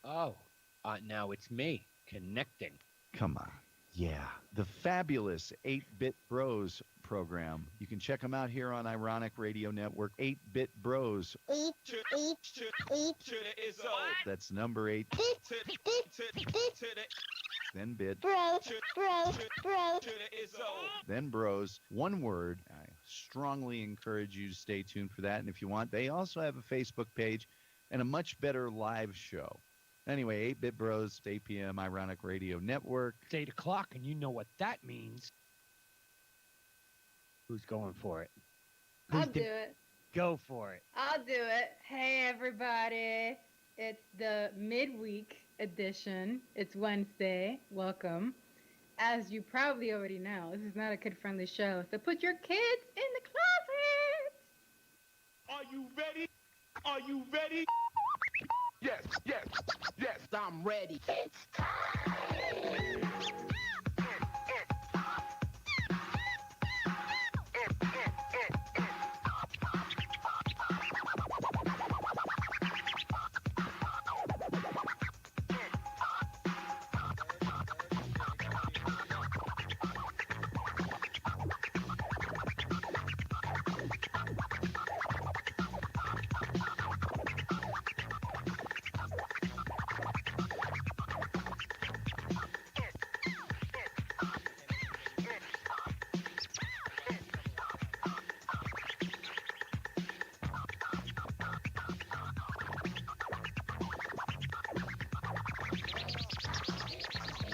Oh, now it's me connecting. Come on. Yeah, the fabulous 8-Bit Bros program. You can check them out here on Ironic Radio Network. 8-Bit Bros. Eight, eight, eight. That's number 8, then bit, Bros, bros, bros. then bros. One word. I strongly encourage you to stay tuned for that. And if you want, they also have a Facebook page and a much better live show. Anyway, 8-Bit Bros, 8 p.m. Ironic Radio Network. It's 8 o'clock, and you know what that means. Who's going for it? I'll do it. Go for it. I'll do it. Hey, everybody. It's the midweek edition. It's Wednesday. Welcome. As you probably already know, this is not a kid-friendly show, so put your kids in the closet. Are you ready? Are you ready? Yes, yes, yes, I'm ready. It's time.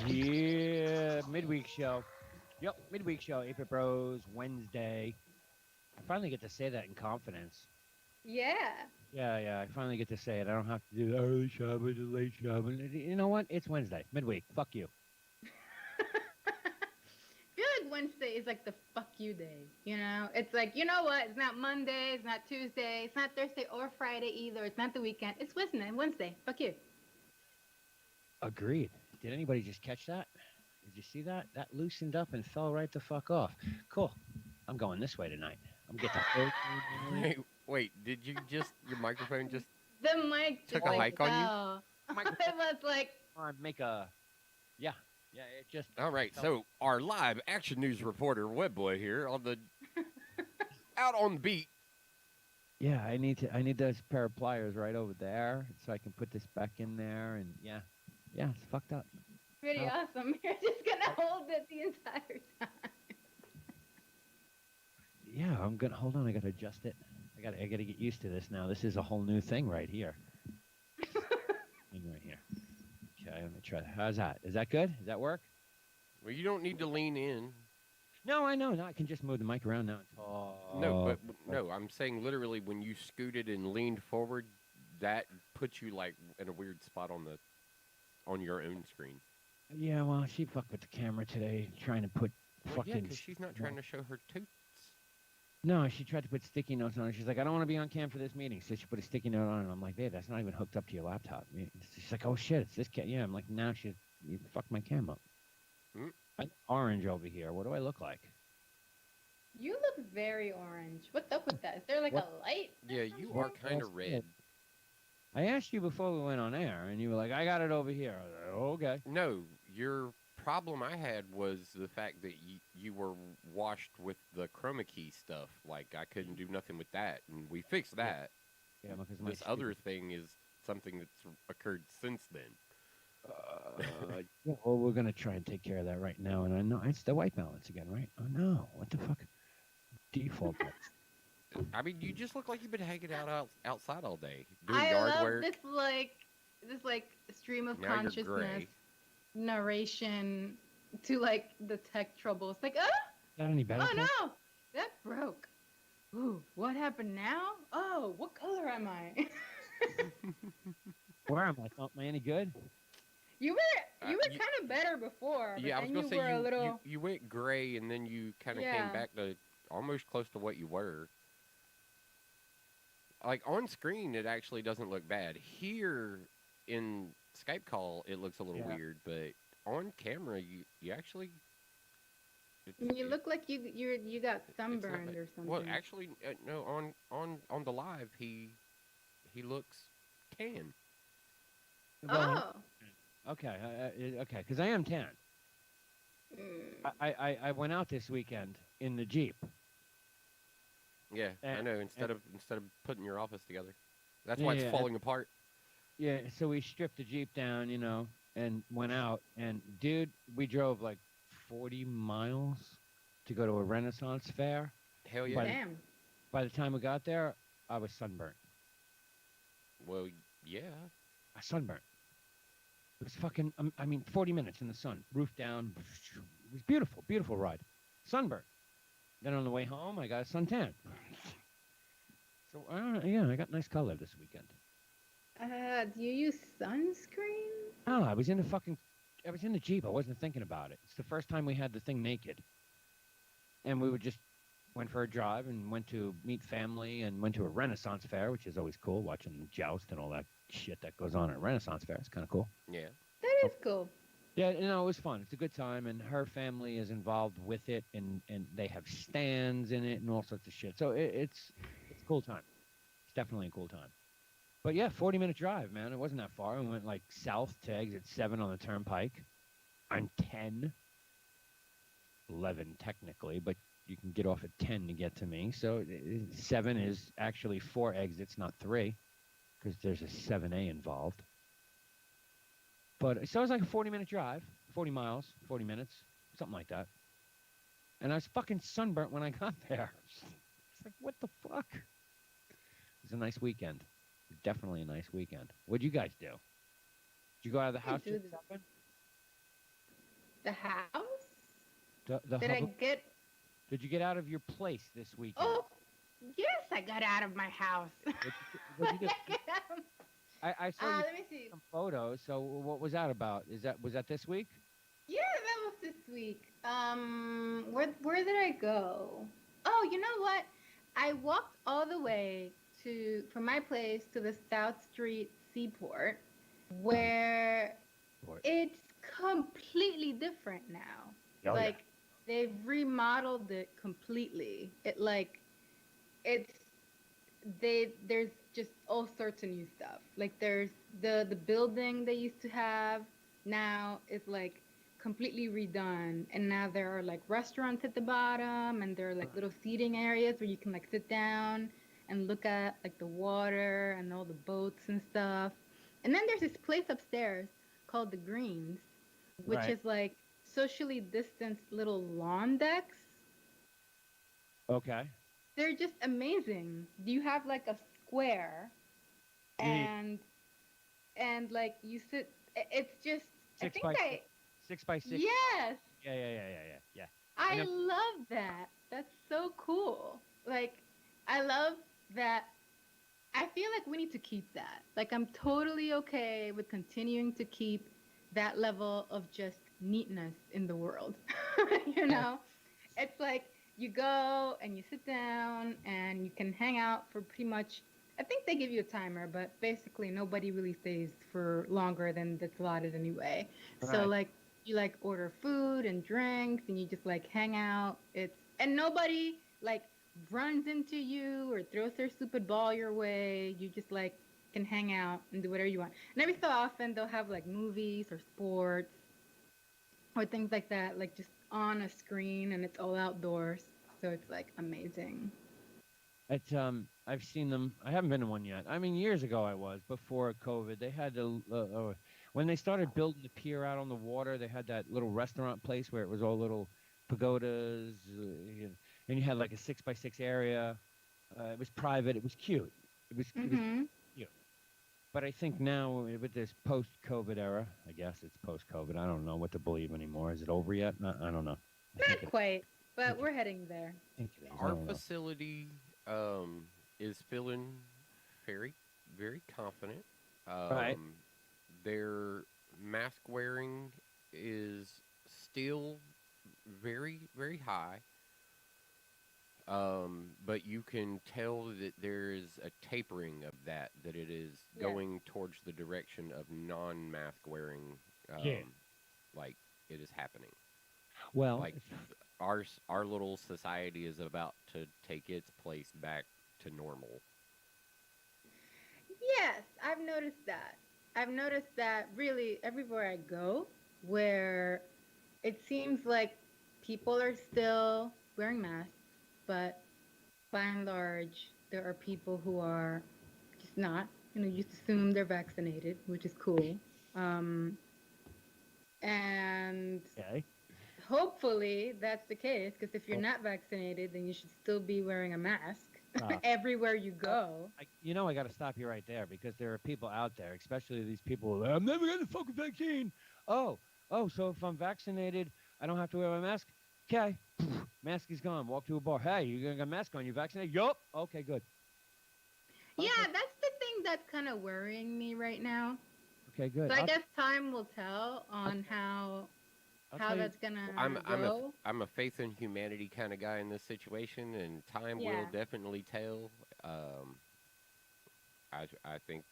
Yeah, midweek show. Yep, midweek show. 8-Bit Bros, Wednesday. I finally get to say that in confidence. Yeah. Yeah, I finally get to say it. I don't have to do the early shopping, the late shopping. You know what? It's Wednesday, midweek. Fuck you. I feel like Wednesday is like the fuck you day, you know? It's like, you know what? It's not Monday, it's not Tuesday, it's not Thursday or Friday either. It's not the weekend. It's Wednesday. Fuck you. Agreed. Did anybody just catch that? Did you see that? That loosened up and fell right the fuck off. Cool. I'm going this way tonight. I'm getting Wait, did you just, your microphone just The mic took just a hike on you? fell. It was like, make a, yeah, it just. All right, so our live action news reporter, Webboy here on the, out on the beat. Yeah, I need those pair of pliers right over there so I can put this back in there and yeah, it's fucked up. pretty Oh. awesome. You're just gonna hold it the entire time. Yeah, I'm gonna hold on. I gotta adjust it. I gotta get used to this now. This is a whole new thing right here. Thing right here. Okay, let me try. How's that? Is that good? Does that work? Well, you don't need to lean in. No, I know. No, I can just move the mic around now. No, I'm saying literally when you scooted and leaned forward, that puts you like in a weird spot on your own screen. Yeah, well, she fucked with the camera today, trying to put Well, fucking. yeah, because she's not trying to show her toots. No, she tried to put sticky notes on it. She's like, I don't want to be on cam for this meeting. So she put a sticky note on it. I'm like, babe, that's not even hooked up to your laptop. She's like, oh shit, it's this cat. Yeah, I'm like, now you fucked my cam up. Mm. I'm orange over here. What do I look like? You look very orange. What's up with that? Is there like What? a light? Yeah, you are kind of red. I asked you before we went on air, and you were like, I got it over here. I was like, okay. No, your problem I had was the fact that you were washed with the chroma key stuff. Like, I couldn't do nothing with that, and we fixed that. Yeah, because my This other thing is something that's occurred since then. yeah, well, we're gonna try and take care of that right now. And I know it's the white balance again, right? Oh no, what the fuck? Default. I mean, you just look like you've been hanging outside all day, doing I yard love work. this stream of Now you're consciousness gray. narration to like the tech troubles. Like, Is that any better? oh Phil? no, that broke. Ooh, what happened now? Oh, what color am I? Where am I? Am I any good? you were you- kind of better before. But Yeah, I was then gonna you say were a little. you went gray and then you kind of Yeah. came back to almost close to what you were. Like on screen, it actually doesn't look bad. Here in Skype call, it looks a little Yeah. weird, but on camera, you actually. You look like you got it's not sunburned bad. or something. Well, actually, no. On the live, he looks tan. Well, Oh. okay, okay, because I am tan. Mm. I went out this weekend in the Jeep. Yeah, I And- know. and- Instead of putting your office together, that's Yeah, why it's yeah, falling apart. Yeah, so we stripped the Jeep down, and went out. And dude, we drove like 40 miles to go to a Renaissance fair. Hell By yeah. the- Damn. By the time we got there, I was sunburnt. Well, yeah. I was sunburnt. It was fucking, I mean, 40 minutes in the sun, roof down. It was beautiful, beautiful ride. Sunburnt. Then on the way home, I got a suntan. So, yeah, I got nice color this weekend. Do you use sunscreen? Oh, I was in the Jeep. I wasn't thinking about it. It's the first time we had the thing naked. And we went for a drive and went to meet family and went to a Renaissance fair, which is always cool, watching the joust and all that shit that goes on at a Renaissance fair. It's kind of cool. Yeah. That is cool. Yeah, it was fun. It's a good time, and her family is involved with it, and they have stands in it and all sorts of shit. So it's a cool time. It's definitely a cool time. But yeah, 40-minute drive, man. It wasn't that far. We went like south to exit 7 on the turnpike. On 10. 11 technically, but you can get off at 10 to get to me. So 7 is actually 4 exits, not 3, because there's a 7A involved. But so it was like a 40-minute drive, 40 miles, 40 minutes, something like that. And I was fucking sunburnt when I got there. It's like, what the fuck? It was a nice weekend. Definitely a nice weekend. What'd you guys do? Did you go out of the I house? do at the- 7? The house? The Did I hub- get? Did you get out of your place this weekend? Oh, yes, I got out of my house. What'd you do? I saw you Let me see. some photos. So what was that about? Was that this week? Yeah, that was this week. Where did I go? Oh, you know what? I walked all the way from my place to the South Street Seaport, where Port. it's completely different now. Oh, yeah. Like they've remodeled it completely. There's just all sorts of new stuff. Like there's the building they used to have now is like completely redone, and now there are like restaurants at the bottom, and there are like little seating areas where you can like sit down and look at like the water and all the boats and stuff. And then there's this place upstairs called the Greens, which Right. is like socially distanced little lawn decks. Okay. They're just amazing. You have like a square, You and like you sit. It's just. I 6 think by I. 6 by 6. Yes, Yeah. I know- love that. That's so cool. Like, I love that. I feel like we need to keep that. Like, I'm totally okay with continuing to keep that level of just neatness in the world. You know? It's like you go and you sit down and you can hang out for pretty much. I think they give you a timer, but basically nobody really stays for longer than that's allotted anyway. So Right. like you like order food and drinks and you just like hang out. And nobody like runs into you or throws their stupid ball your way. You just like can hang out and do whatever you want. And every so often they'll have like movies or sports or things like that, like just on a screen, and it's all outdoors. So it's like amazing. It's I've seen them. I haven't been to one yet. I mean, years ago I was before COVID. They had when they started building the pier out on the water. They had that little restaurant place where it was all little pagodas, and you had like a 6 by 6 area. It was private. It was cute. It was Hmm. But I think now with this post-COVID era, I guess it's post-COVID. I don't know what to believe anymore. Is it over yet? I don't know. I think Not quite, but Okay. we're heading there. I think it is. I Our don't know. facility is feeling very, very confident. Right. Their mask wearing is still very, very high. But you can tell that there is a tapering of that it is Yeah. going towards the direction of non-mask wearing. Yeah. Like it is happening. Well, Like our little society is about to take its place back to normal. Yes, I've noticed that. I've noticed that really everywhere I go, where it seems like people are still wearing masks, but by and large, there are people who are just not. You just assume they're vaccinated, which is cool. Um, and Okay. hopefully that's the case, because if you're not vaccinated, then you should still be wearing a mask Uh, everywhere you go. I got to stop you right there because there are people out there, especially these people. Who, I'm never getting the fucking vaccine. So if I'm vaccinated, I don't have to wear my mask. Okay, mask is gone. Walk to a bar. Hey, you gonna got a mask on? You vaccinated? Yup. Okay, good. Yeah, Okay, that's the thing that's kind of worrying me right now. okay, good. So I guess time will tell on I'll how tell you. that's gonna I'm go. a faith in humanity kind of guy in this situation, and time will Yeah. definitely tell. I think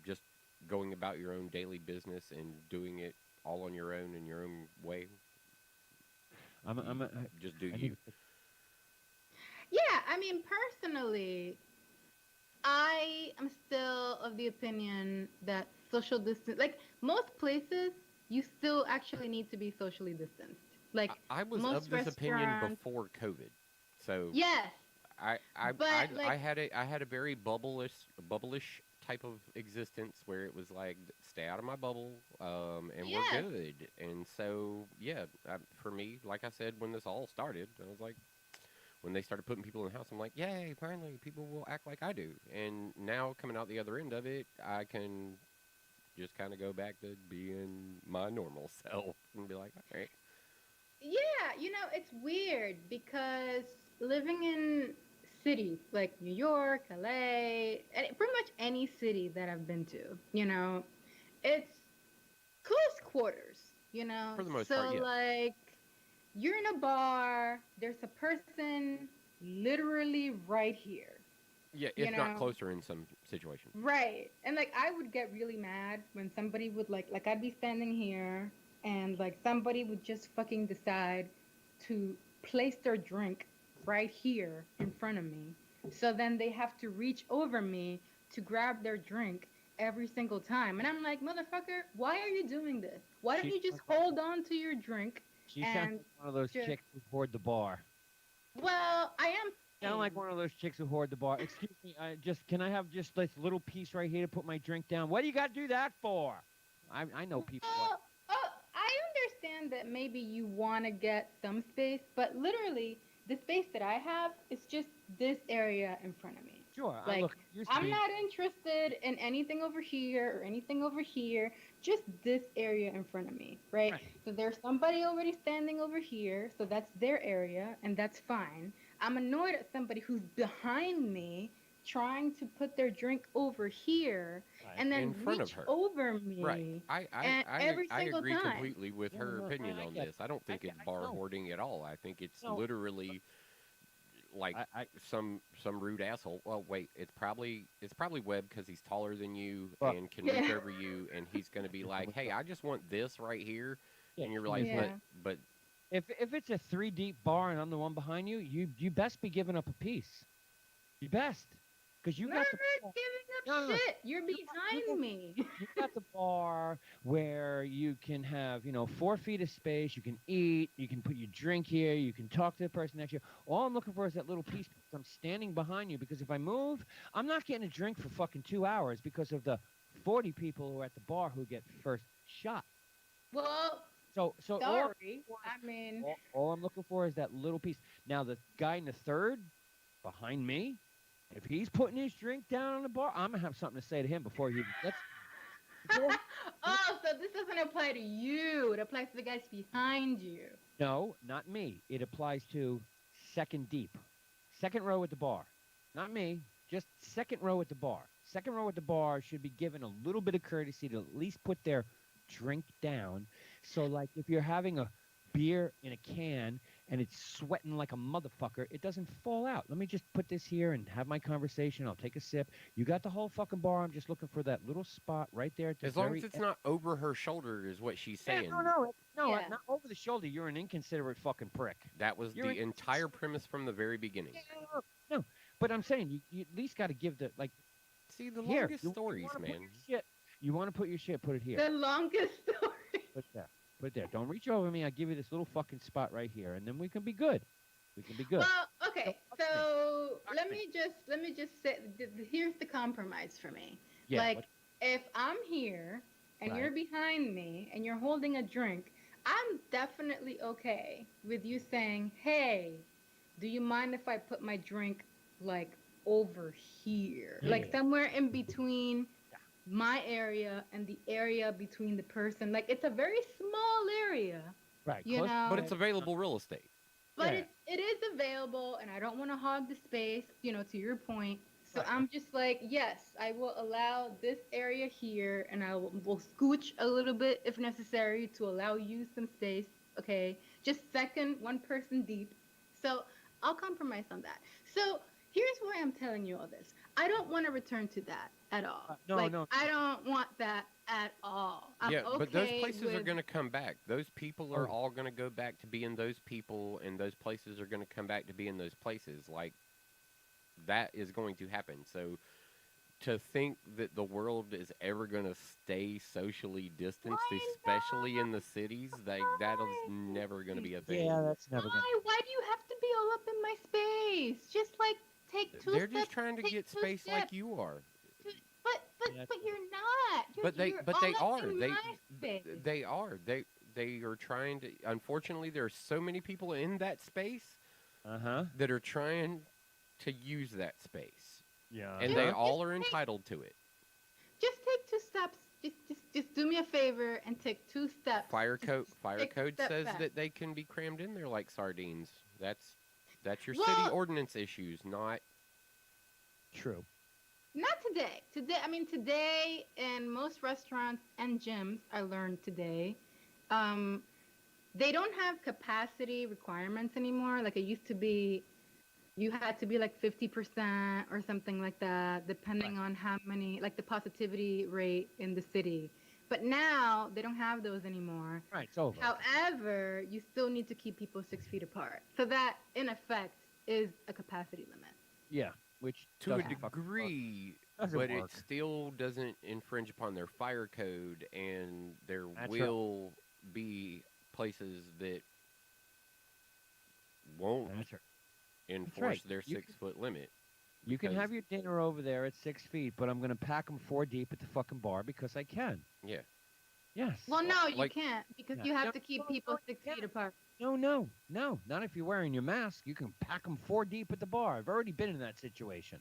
just going about your own daily business and doing it all on your own in your own way. Just do I you. need, Yeah, I mean, personally, I am still of the opinion that social distance, like most places, you still actually need to be socially distanced. Like I was most of this opinion restaurants, before COVID, so yes, but I like, had a very bubblish type of existence where it was like stay out of my bubble, and we're yes, good. And so yeah, for me, like I said when this all started, I was like, when they started putting people in the house, I'm like, yay, finally, people will act like I do. And now coming out the other end of it, I can just kind of go back to being my normal self and be like, all right. yeah, it's weird because living in cities like New York, LA, and pretty much any city that I've been to, it's close quarters, For the most part, So yeah. like you're in a bar, there's a person literally right here, Yeah, you if not know? closer in some situations. Right. And like I would get really mad when somebody would like I'd be standing here and like somebody would just fucking decide to place their drink right here in front of me. So then they have to reach over me to grab their drink every single time. And I'm like, "Motherfucker, why are you doing this? Why don't she you just hold on to your drink she sounds and like one of those just chicks who hoard the bar. well, I am Sound like saying one of those chicks who hoard the bar. Excuse me, can I have just this little piece right here to put my drink down? What do you got to do that for? I know people. oh, oh, I understand that maybe you want to get some space, but literally, the space that I have is just this area in front of me. Sure, Like, look, it used to I'm be. not interested in anything over here or anything over here, just this area in front of me, right? Right. So there's somebody already standing over here, so that's their area, and that's fine. I'm annoyed at somebody who's behind me trying to put their drink over here Right. and then In front of reach her. over Right. me every I single agree time. completely with No, her no, opinion I on get this. I don't think get- it's bar no. hoarding at all. I think it's No. literally like I some rude asshole. Well, wait, it's probably Webb because he's taller than you Well- and can reach Yeah. over you, and he's going to be like, "Hey, I just want this right here," yeah, and you're he like, is Yeah. but if it's a 3 deep bar and I'm the one behind you, you best be giving up a piece. You best, because you No, got I'm the not giving up No, no, no. shit. You're You got- behind me. you got the bar where you can have 4 feet of space. You can eat. You can put your drink here. You can talk to the person next to you. All I'm looking for is that little piece. Because I'm standing behind you. Because if I move, I'm not getting a drink for fucking 2 hours because of the 40 people who are at the bar who get first shot. Well, So sorry. I mean, all I'm looking for is that little piece. Now the guy in the third behind me, if he's putting his drink down on the bar, I'm gonna have something to say to him before he even gets. oh, so this doesn't apply to you. It applies to the guys behind you. No, not me. It applies to second deep, second row at the bar. Not me. Just second row at the bar. Second row at the bar should be given a little bit of courtesy to at least put their drink down. So, like, if you're having a beer in a can and it's sweating like a motherfucker, it doesn't fall out. Let me just put this here and have my conversation. I'll take a sip. You got the whole fucking bar. I'm just looking for that little spot right there at the as long very as it's end. not over her shoulder, is what she's Yeah, saying. no, Yeah. not over the shoulder. You're an inconsiderate fucking prick. That was You're the entire premise from the very beginning. No, but I'm saying you at least got to give the like. See, the Here, longest you stories, wanna put man. your shit. You want to put your shit? Put it here. The longest story. Put it there. Put it there. Don't reach over me. I'll give you this little fucking spot right here, and then we can be good. We can be good. Well, okay. Fuck me. So Fuck let me. me just say here's the compromise for me. Yeah. like what- if I'm here and Right. you're behind me and you're holding a drink, I'm definitely okay with you saying, "Hey, do you mind if I put my drink like over here, like Yeah. somewhere in between Yeah. my area and the area between the person? Like it's a very small area, right. you close- know. But it's available real estate. But Yeah. it is available, and I don't want to hog the space, to your point. So Right. I'm just like, yes, I will allow this area here, and will scooch a little bit if necessary to allow you some space. Okay, just second, one person deep. So I'll compromise on that. So here's why I'm telling you all this. I don't want to return to that at all. no. I don't want that at all. I'm Yeah, but those okay places are with- going to come back. Those people are Oh. all going to go back to being those people, and those places are going to come back to being those places. Like, that is going to happen. So, to think that the world is ever going to stay socially distanced, Why especially in the cities, that is never going to be a thing. Yeah, that's never gonna. Why do you have to be all up in my space? Just like take two They're steps. just trying to take get two space like steps. you are. Yeah. But you're not. But they you're but all they up are. in They my space. they are. They are trying to. Unfortunately, there are so many people in that space Uh huh. that are trying to use that space, Yeah. and Yeah. they Just all are take- entitled to it. Just take two steps. Just do me a favor and take two steps. Fire Just code take a step says back. that they can be crammed in there like sardines. That's your Well- city ordinance issues, not. True. Not today. Today in most restaurants and gyms, I learned today, they don't have capacity requirements anymore. Like it used to be, you had to be like 50% or something like that, depending on how many, like the positivity rate in the city. But now they don't have those anymore. Right. It's over. However, you still need to keep people 6 feet apart. So that, in effect, is a capacity limit. Yeah. Which To a doesn't fucking work. degree, Doesn't but work. it still doesn't infringe upon their fire code, and there That's right. will be places that won't That's right. enforce right. their You 6 foot limit. You can because- have your dinner over there at 6 feet, but I'm gonna pack them 4 deep at the fucking bar because I can. Yeah. Yes. Well, no, you like- can't because Yeah. you No, have to keep no, people no, 6 yeah. feet apart. No. Not if you're wearing your mask. You can pack them 4 deep at the bar. I've already been in that situation.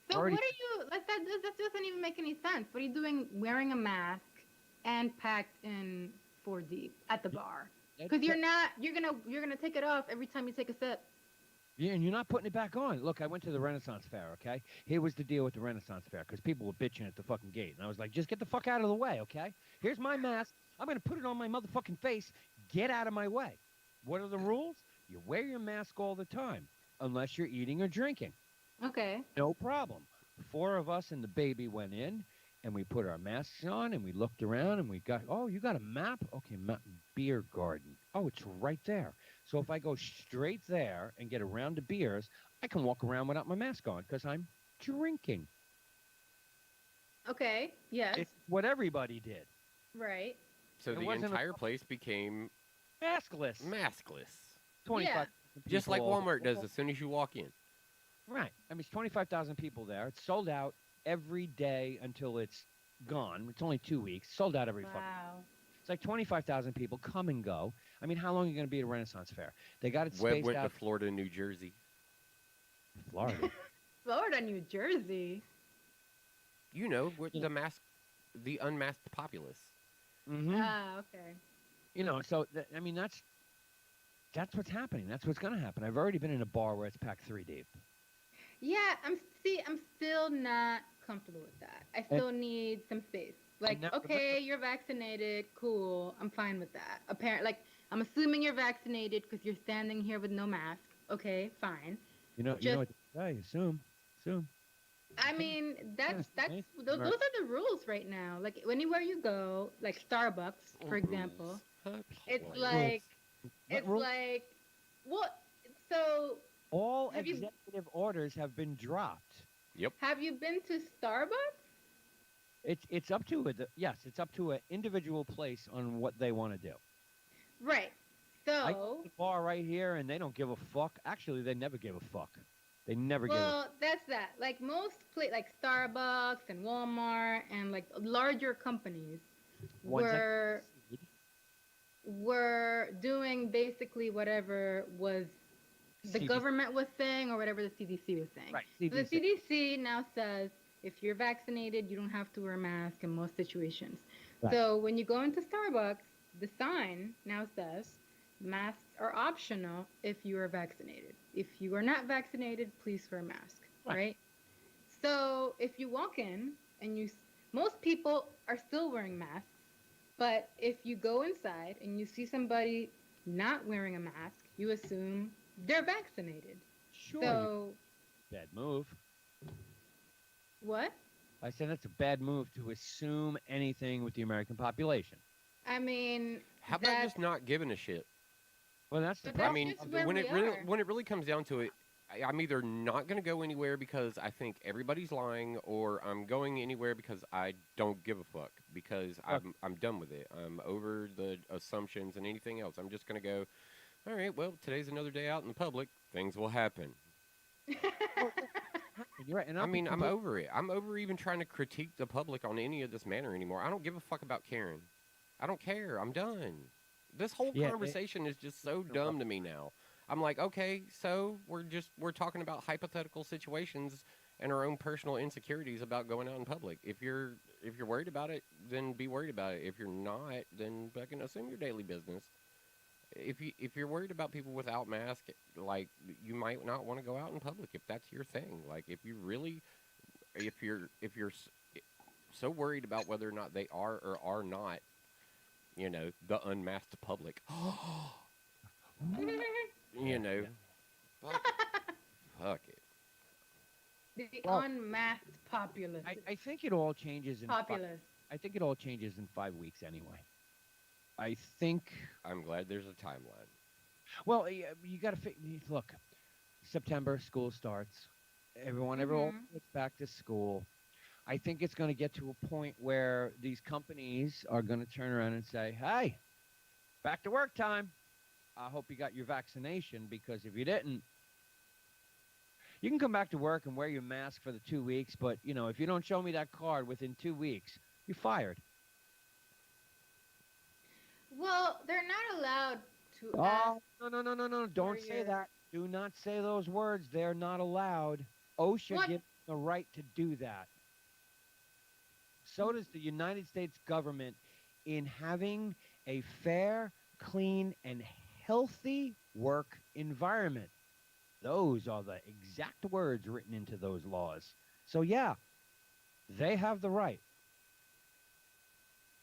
So Already- what are you like? That doesn't even make any sense. What are you doing wearing a mask and packed in 4 deep at the bar? Because you're gonna take it off every time you take a sip. Yeah, and you're not putting it back on. Look, I went to the Renaissance Fair, okay? Here was the deal with the Renaissance Fair, because people were bitching at the fucking gate. And I was like, just get the fuck out of the way, okay? Here's my mask. I'm going to put it on my motherfucking face. Get out of my way. What are the rules? You wear your mask all the time, unless you're eating or drinking. Okay. No problem. 4 of us and the baby went in, and we put our masks on, and we looked around, and we got, oh, you got a map? Okay, beer garden. Oh, it's right there. So if I go straight there and get around the beers, I can walk around without my mask on because I'm drinking. Okay. Yes. It's what everybody did. Right. So It the wasn't a- entire place became Maskless. maskless. 25 Just like people. Walmart does as soon as you walk in. Right. I mean, it's 25,000 people there. It's sold out every day until it's gone. It's only 2 weeks. Sold out every fucking. Wow. It's like 25,000 people come and go. I mean, how long are you going to be at a Renaissance Fair? They got it Webb spaced went to out. Florida, New Jersey. Florida. Florida, New Jersey. You know, with Yeah. the unmasked populace. hmm Ah, okay. You know, so I mean, that's what's happening. That's what's going to happen. I've already been in a bar where it's packed 3 deep. Yeah, I'm still not comfortable with that. I still need some space. Like, now- okay, you're vaccinated, cool. I'm fine with that. Apparently, like, I'm assuming you're vaccinated because you're standing here with no mask. Okay, fine. You know what they say? Assume. I mean, Yes, okay. those are the rules right now. Like anywhere you go, like Starbucks, for example, it's Rules. like What rules? what? So All have you- executive orders have been dropped. have you been to Starbucks? It's up to it. Yes, it's up to an individual place on what they want to do. Right. I So, go to the bar right here, and they don't give a fuck. Actually, they never give a fuck. They never give a. well, that's that. Like like Starbucks and Walmart and like larger companies Ones that were sued. were doing basically whatever was the CDC. government was saying or whatever the CDC was saying. Right. So the CDC. CDC now says if you're vaccinated, you don't have to wear a mask in most situations. Right. So when you go into Starbucks, the sign now says masks are optional if you are vaccinated. If you are not vaccinated, please wear a mask. Right. Right? So if you walk in and most people are still wearing masks, but if you go inside and you see somebody not wearing a mask, you assume they're vaccinated. Sure. So Bad move. what? I said that's a bad move to assume anything with the American population. I mean, How about that's just not giving a shit? Well, that's the But I that's problem. mean, just where when we it really are. when it really comes down to it, I'm either not going to go anywhere because I think everybody's lying, or I'm going anywhere because I don't give a fuck because I'm done with it. I'm over the assumptions and anything else. I'm just going to go. All right, well, today's another day out in the public. Things will happen. You're right. And I I'll be mean, I'm completely- over it. I'm over even trying to critique the public on any of this manner anymore. I don't give a fuck about Karen. I don't care. I'm done. This whole Yeah, conversation is just so dumb to me now. I'm like, okay, so we're talking about hypothetical situations and our own personal insecurities about going out in public. If you're worried about it, then be worried about it. If you're not, then fucking assume your daily business. If you're worried about people without masks, like you might not want to go out in public if that's your thing. Like if you're so worried about whether or not they are or are not, the unmasked public. You know, fuck it. the Well, unmasked populace. I think it all changes in. Populace. I think it all changes in 5 weeks anyway. I think. I'm glad there's a timeline. Well, you got to look. September school starts. Everyone Mhm. gets back to school. I think it's going to get to a point where these companies are going to turn around and say, "Hey, back to work time. I hope you got your vaccination because if you didn't, you can come back to work and wear your mask for the 2 weeks. But if you don't show me that card within 2 weeks, you're fired." Well, they're not allowed to ask. Oh, no! Don't say your- that. Do not say those words. They're not allowed. OSHA What? gives them the right to do that. So does the United States government in having a fair, clean, and healthy work environment. Those are the exact words written into those laws. So, yeah, they have the right.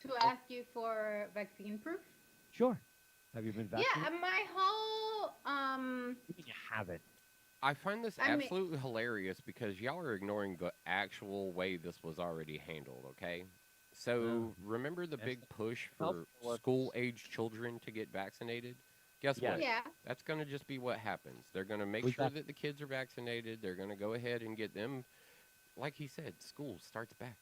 To ask you for vaccine proof? Sure. Have you been vaccinated? Yeah, my whole You mean you haven't? I find this I mean- absolutely hilarious because y'all are ignoring the actual way this was already handled, okay? So, remember the Yes. big push Health for workers. school-age children to get vaccinated? Guess Yes. what? yeah. That's going to just be what happens. They're going to make We sure got- that the kids are vaccinated. They're going to go ahead and get them. Like he said, school starts back.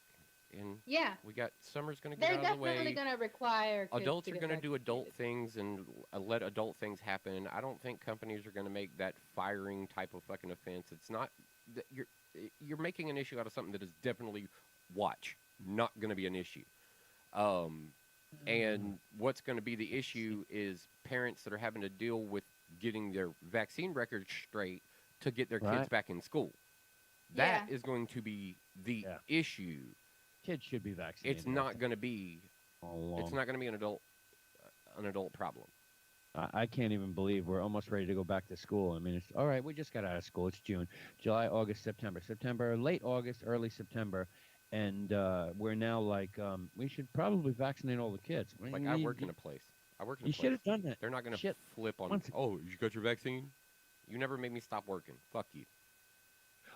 And Yeah. we got summer's going to get They're out of the definitely way. going to require kids Adults to are get going to do adult vaccinated. things and let adult things happen. I don't think companies are going to make that firing type of fucking offense. It's not that you're making an issue out of something that is definitely not going to be an issue. And what's going to be the issue is parents that are having to deal with getting their vaccine records straight to get their kids Right. back in school. That Yeah. is going to be the Yeah. issue. Kids should be vaccinated. It's not going to be. all along. It's not going to be an adult problem. I can't even believe we're almost ready to go back to school. I mean, it's all right. We just got out of school. It's June, July, August, September, late August, early September, and we're now like we should probably vaccinate all the kids. Like I work in a place. I work in a You place. should have done that. They're not going to Shit. flip on. Once- Oh, you got your vaccine? You never made me stop working. Fuck you.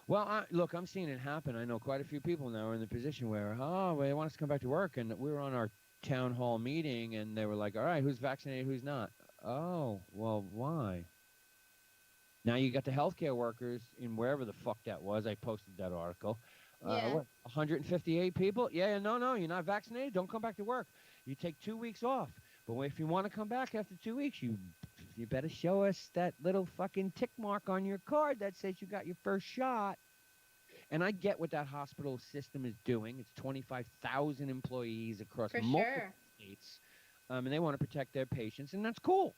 Well, look, I'm seeing it happen. I know quite a few people now are in the position where, well, they want us to come back to work, and we were on our town hall meeting, and they were like, all right, who's vaccinated, who's not? Oh, well, why? Now you got the healthcare workers in wherever the fuck that was. I posted that article. Yeah. What, 158 people? Yeah, no, you're not vaccinated. Don't come back to work. You take 2 weeks off. But if you want to come back after 2 weeks, you better show us that little fucking tick mark on your card that says you got your first shot. And I get what that hospital system is doing. It's 25,000 employees across For multiple sure. states, and they want to protect their patients, and that's cool.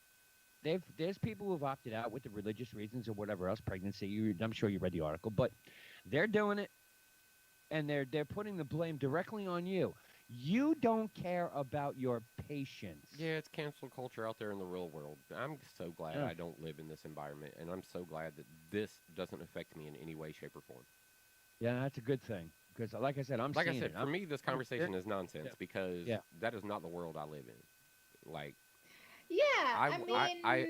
There's people who've opted out with the religious reasons or whatever else, pregnancy. I'm sure you read the article, but they're doing it, and they're putting the blame directly on you. You don't care about your patients. Yeah, it's cancel culture out there in the real world. I'm so glad Yeah. I don't live in this environment, and I'm so glad that this doesn't affect me in any way, shape, or form. Yeah, that's a good thing because, like I said, Like I seeing said, it. for me, this conversation is nonsense Yeah. because Yeah. that is not the world I live in. Like, Yeah, I, I mean,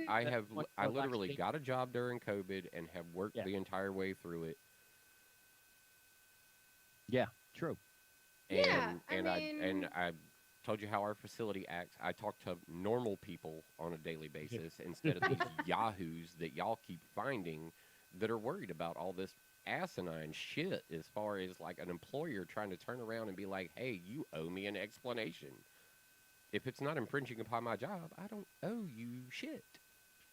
I That's have, much I more literally laxity. got a job during COVID and have worked Yeah. the entire way through it. Yeah, true. Yeah, and I and mean- I told you how our facility acts. I talk to normal people on a daily basis instead of these yahoos that y'all keep finding that are worried about all this asinine shit as far as like an employer trying to turn around and be like, hey, you owe me an explanation. If it's not infringing upon my job, I don't owe you shit.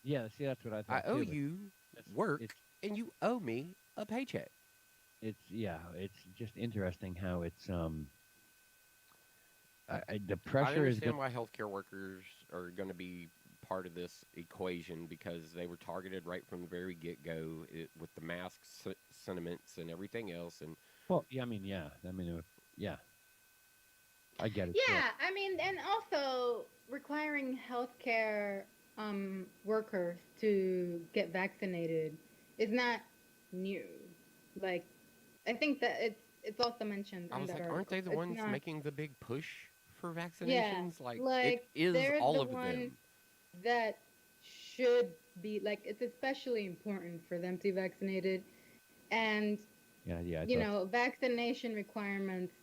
Yeah, see, that's what I I thought. owe too, but you it's- work It's, and you owe me a paycheck. it's it's just interesting how it's the I pressure is understand going. why healthcare workers are going to be part of this equation because they were targeted right from the very get-go with the mask sentiments and everything else. And Well, yeah, yeah, I get it. too. yeah, I mean, and also requiring healthcare workers to get vaccinated is not new. Like, I think that it's also mentioned. I in was that like, aren't they the article. It's ones not- making the big push for Yeah, vaccinations? Like, like, it is they're all the of ones them. that should be like. It's especially important for them to be vaccinated, and Yeah, I you thought- know, vaccination requirements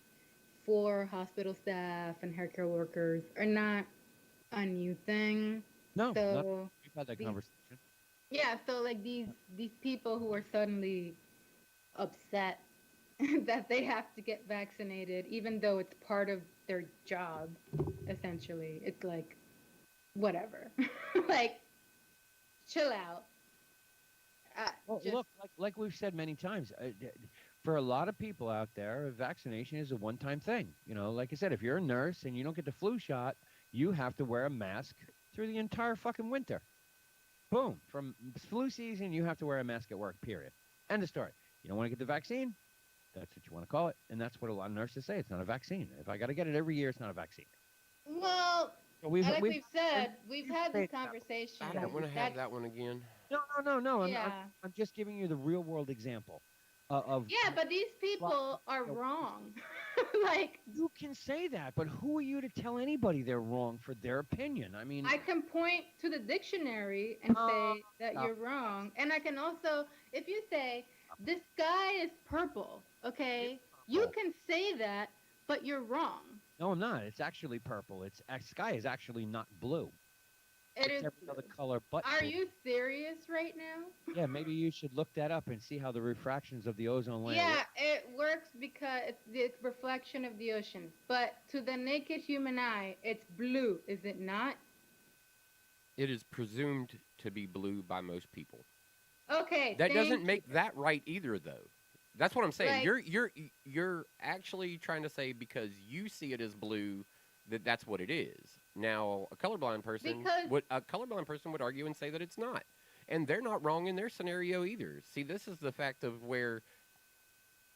for hospital staff and healthcare workers are not a new thing. no, So we've had that these- conversation. yeah, so like these people who are suddenly upset that they have to get vaccinated, even though it's part of their job, essentially, it's like whatever. Like, chill out. Well, Just- look, like we've said many times, for a lot of people out there, vaccination is a one-time thing. You know, like I said, if you're a nurse and you don't get the flu shot, you have to wear a mask through the entire fucking winter. Boom. From flu season, you have to wear a mask at work, period. End of story. You don't want to get the vaccine? That's what you want to call it. And that's what a lot of nurses say. It's not a vaccine. If I got to get it every year, it's not a vaccine. well, So like we've said, we've we've had this said that. conversation. I don't want to have That's- that one again. No. Yeah. I'm just giving you the real world example of. Yeah, but these people are wrong. Like, You can say that, but who are you to tell anybody they're wrong for their opinion? I mean, I can point to the dictionary and say that stop. you're wrong. And I can also, if you say, the sky is purple, okay, you purple. can say that, but you're wrong. no, I'm not. It's actually purple. Sky is actually not blue. It It's is. every other color but Are blue. you serious right now? Yeah, maybe you should look that up and see how the refractions of the ozone layer. Yeah, work. it works because it's the reflection of the ocean. But to the naked human eye, it's blue, is it not? It is presumed to be blue by most people. Okay. That thank doesn't make you. that right either, though. That's what I'm saying. Like- You're actually trying to say because you see it as blue that's what it is. Now, a colorblind person would argue and say that it's not, and they're not wrong in their scenario either. See, this is the fact of where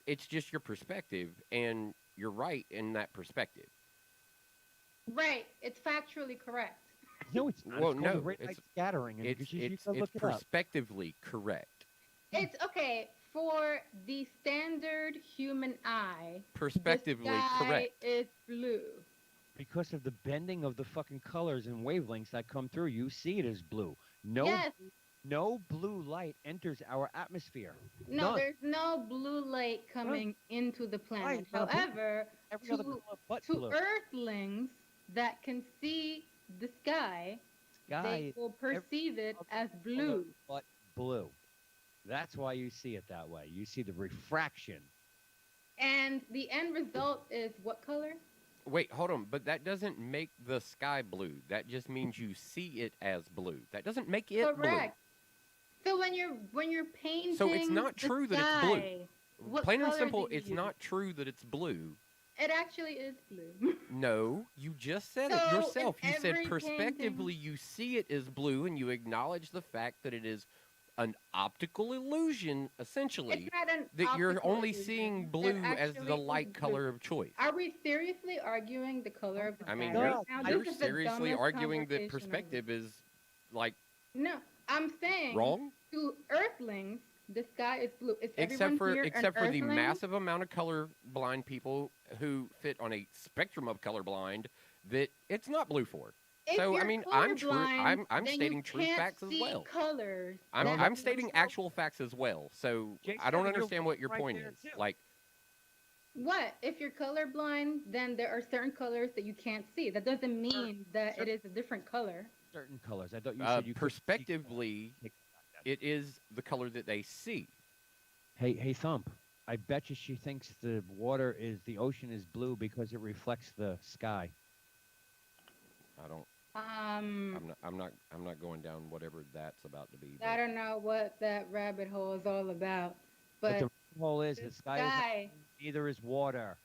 it's just your perspective, and you're right in that perspective. Right. It's factually correct. No, it's not. Well, it's called no, the red light it's- scattering. And It's you it's gotta it's look it up. prospectively correct. It's okay for the standard human eye. Prospectively the sky correct. is blue. Because of the bending of the fucking colors and wavelengths that come through, you see it as blue. No, Yes. no blue light enters our atmosphere. No, None. there's no blue light coming into the planet. it's not blue. However, Every other to- color but to blue. Earthlings that can see the sky, Sky they is will perceive it other as color blue. but blue. That's why you see it that way. You see the refraction And the end result is what color? Wait, hold on. But that doesn't make the sky blue. That just means you see it as blue. That doesn't make it Correct. So when you're painting, So it's not the true that it's blue. sky, blue. what Plain and color simple, do you it's use? not true that it's blue. It actually is blue. No, you just said it So, in yourself. You said every prospectively you see it as blue, and you acknowledge the fact that it is an optical illusion, essentially, It's not an that you're optical only illusion. seeing It blue as actually the is light blue. color of choice. Are we seriously arguing the color of the I mean, sky you're- right now? you're This is the seriously dumbest arguing that conversation perspective is like ever. No, I'm saying wrong, to Earthlings, the sky is blue. Is except everyone for here an the Earthling? massive amount of color blind people who fit on a spectrum of colorblind that it's not blue for. If So, I you're mean, I'm true- colorblind, I'm then stating you true can't facts as see well. Colors. I'm That's stating what's- actual facts as well. So Jason, I don't you're understand what your right point there, is. too. Like, What? If you're colorblind, then there are certain colors that you can't see. That doesn't mean that it is a different color. Certain colors. I thought you said you could see colors. perspectively, it is the color that they see. Hey, Thump. I bet you she thinks the ocean is blue because it reflects the sky. I don't. Um, I'm not going down whatever that's about to be. I but- don't know what that rabbit hole is all about, But but the hole is the the sky is sky. neither is water.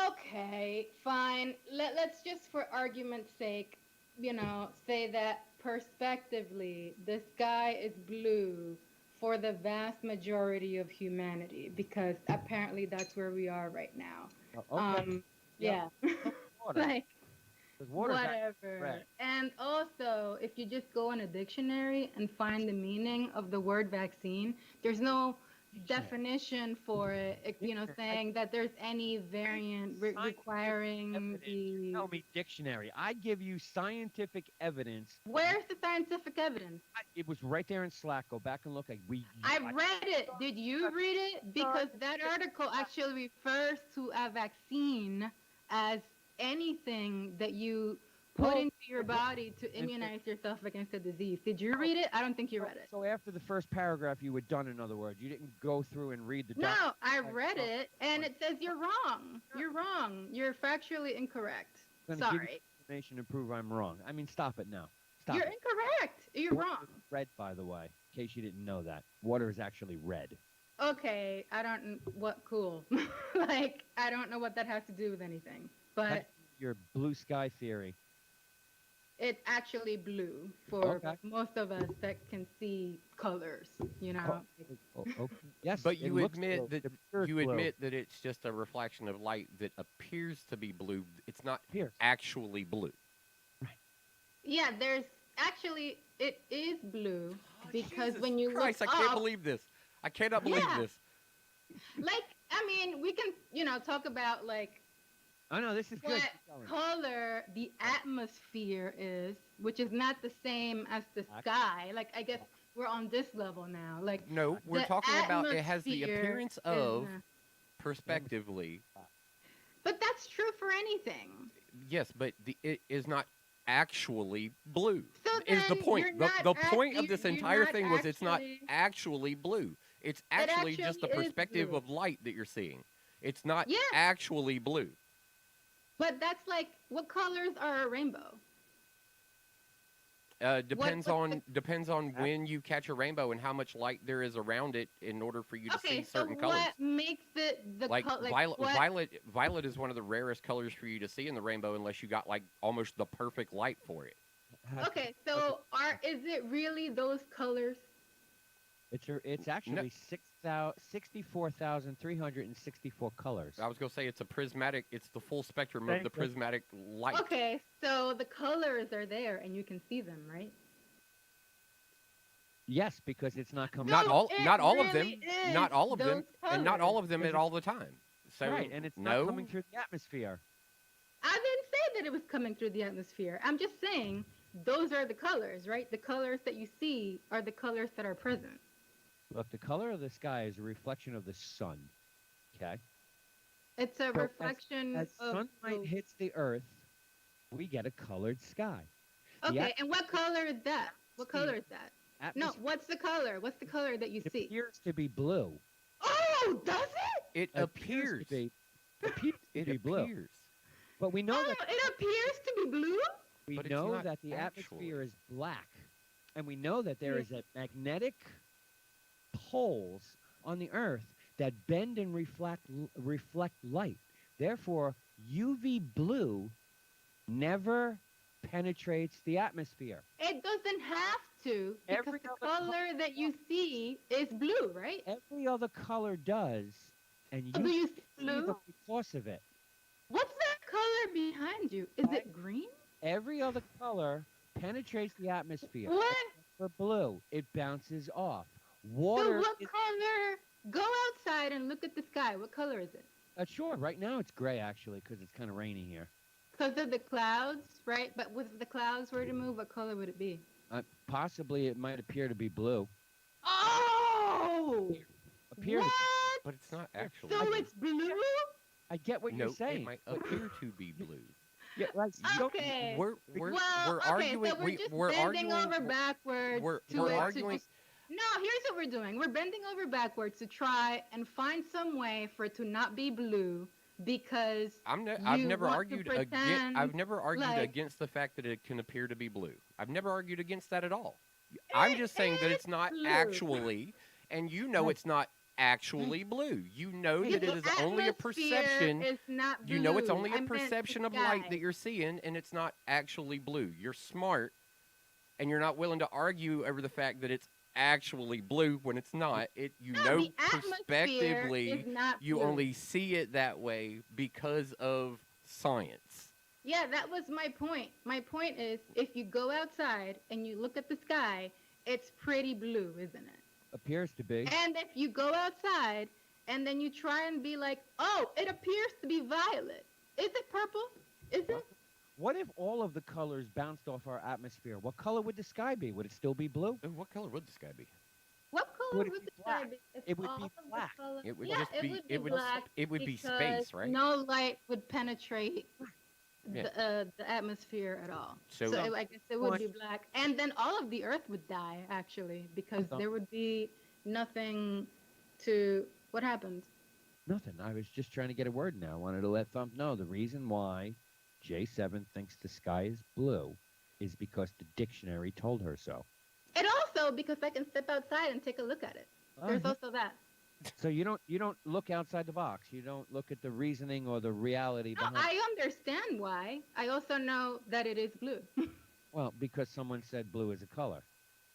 Okay, fine. Let's just, for argument's sake, say that perspectively, the sky is blue for the vast majority of humanity, because apparently that's where we are right now. Okay. Yeah. Water. Like, 'Cause water's actually whatever. red. And also, if you just go in a dictionary and find the meaning of the word vaccine, there's no definition for it, saying that there's any variant Scientific requiring evidence. the. Tell me dictionary. I give you scientific evidence. Where's the scientific evidence? It was right there in Slack. Go back and look. I read it. Did you read it? Because that article actually refers to a vaccine as anything that you put Oh. into your body to immunize yourself against a disease. Did you read it? I don't think you read it. So after the first paragraph, you were done. In other words, you didn't go through and read the. No, I Like, read oh, it, and it says you're wrong. You're wrong. You're factually incorrect. I'm gonna give you Sorry. information to prove I'm wrong. I mean, stop it now. Stop You're it. incorrect. You're Water wrong. is red, by the way, in case you didn't know that. Water is actually red. Okay, I don't. What cool? Like, I don't know what that has to do with anything, but That's your blue sky theory. it's actually blue for Okay. most of us that can see colors. Okay. Yes, But it you looks admit blue. that It appears You blue. admit that it's just a reflection of light that appears to be blue. It's not Appears. actually blue. Yeah, there's actually it is blue because Jesus when you Christ, look I can't up, believe this. I cannot believe Yeah. this. like, I mean, we can talk about like I know this is good. what Keep going. color the atmosphere is, which is not the same as the sky. Like, I guess we're on this level now. Like, No, we're the talking about it has the atmosphere appearance is, of, uh, perspectively. but that's true for anything. Yes, but it is not actually blue. So Is the then point. you're The not point of act- this you're entire not thing was it's not actually- actually blue. It's actually just the actually is perspective blue. of light that you're seeing. It's not Yeah. actually blue. But that's like, what colors are a rainbow? Depends what's on when you catch a rainbow and how much light there is around it in order for you to Okay, see so certain colors. what makes it the Like color? violet is one of the rarest colors for you to see in the rainbow unless you got like almost the perfect light for it. Okay, so is it really those colors? It's actually 64,364 colors. I was gonna say it's the full spectrum of Thank the you. prismatic light. Okay, so the colors are there and you can see them, right? Yes, because it's not coming. Not No, all, it not all of them, really is not all of them, those and not all colors. of them at Because all the time. So right, and it's no, not coming through the atmosphere. I didn't say that it was coming through the atmosphere. I'm just saying those are the colors, right? The colors that you see are the colors that are present. Look, the color of the sky is a reflection of the sun. Okay. It's a So reflection As of sunlight the- hits the earth, we get a colored sky. Okay, and what color is that? What color is that? No, Atmosphere what's the color? What's the color that you see? appears to be blue. Oh, Oh, does it? It appears. to It be blue. appears. But we know Oh, that it appears to be blue? we but it's know not that the actually. atmosphere is black, and we know that there Yeah. is a magnetic poles on the Earth that bend and reflect light. Therefore, UV blue never penetrates the atmosphere. It doesn't have to, because Every the other color that you see is blue, right? Every other color does, and Oh, do you you see see the blue? because of it. What's that color behind you? Is it green? Every other color penetrates the atmosphere. What? For blue, it bounces off. So Water what is color? Go outside and look at the sky. What color is it? sure. Right now it's gray actually because it's kind of rainy here. Because of the clouds, right? But if the clouds were to move, what color would it be? Possibly it might appear to be blue. Oh! Appear to, What? But it's not actually. So blue. it's blue? I get what no, you're saying. it might but- appear to be blue. yeah, right. You don't- Okay. We're well, okay, arguing. so we're just we're bending arguing. over backwards we're- to we're it. arguing- No, here's what we're doing. We're bending over backwards to try and find some way for it to not be blue because I've you never want to argued against. pretend I've never argued like- against the fact that it can appear to be blue. I've never argued against that at all. I'm just saying that it's not blue. actually, and you know it's not actually blue. You know the that it is only a atmosphere perception. is not blue. You know it's only I a meant the perception of light sky. that you're seeing, and it's not actually blue. You're smart, and you're not willing to argue over the fact that it's actually blue when it's not. You No, know the atmosphere prospectively is not you blue. only see it that way because of science. Yeah, that was my point. My point is, if you go outside and you look at the sky, it's pretty blue, isn't it? appears to be. And if you go outside and then you try and be like, oh, it appears to be violet. Is it purple? Is it? What if all of the colors bounced off our atmosphere? What color would the sky be? Would it still be blue? Ooh, what color would the sky be? What color Would it would be the sky black? be? If It would all be of the black. color- It would yeah, just be. it would be black. It would be because space, right? No light would penetrate Yeah. the atmosphere at all. So- I guess it would be black. And then all of the earth would die, actually, because thought- there would be nothing to. What happened? Nothing. I was just trying to get a word now. I wanted to let Thump know the reason why J7 thinks the sky is blue is because the dictionary told her so. And also because I can step outside and take a look at it. There's also that. So you don't look outside the box. You don't look at the reasoning or the reality No, behind. I understand why. I also know that it is blue. Well, because someone said blue is a color.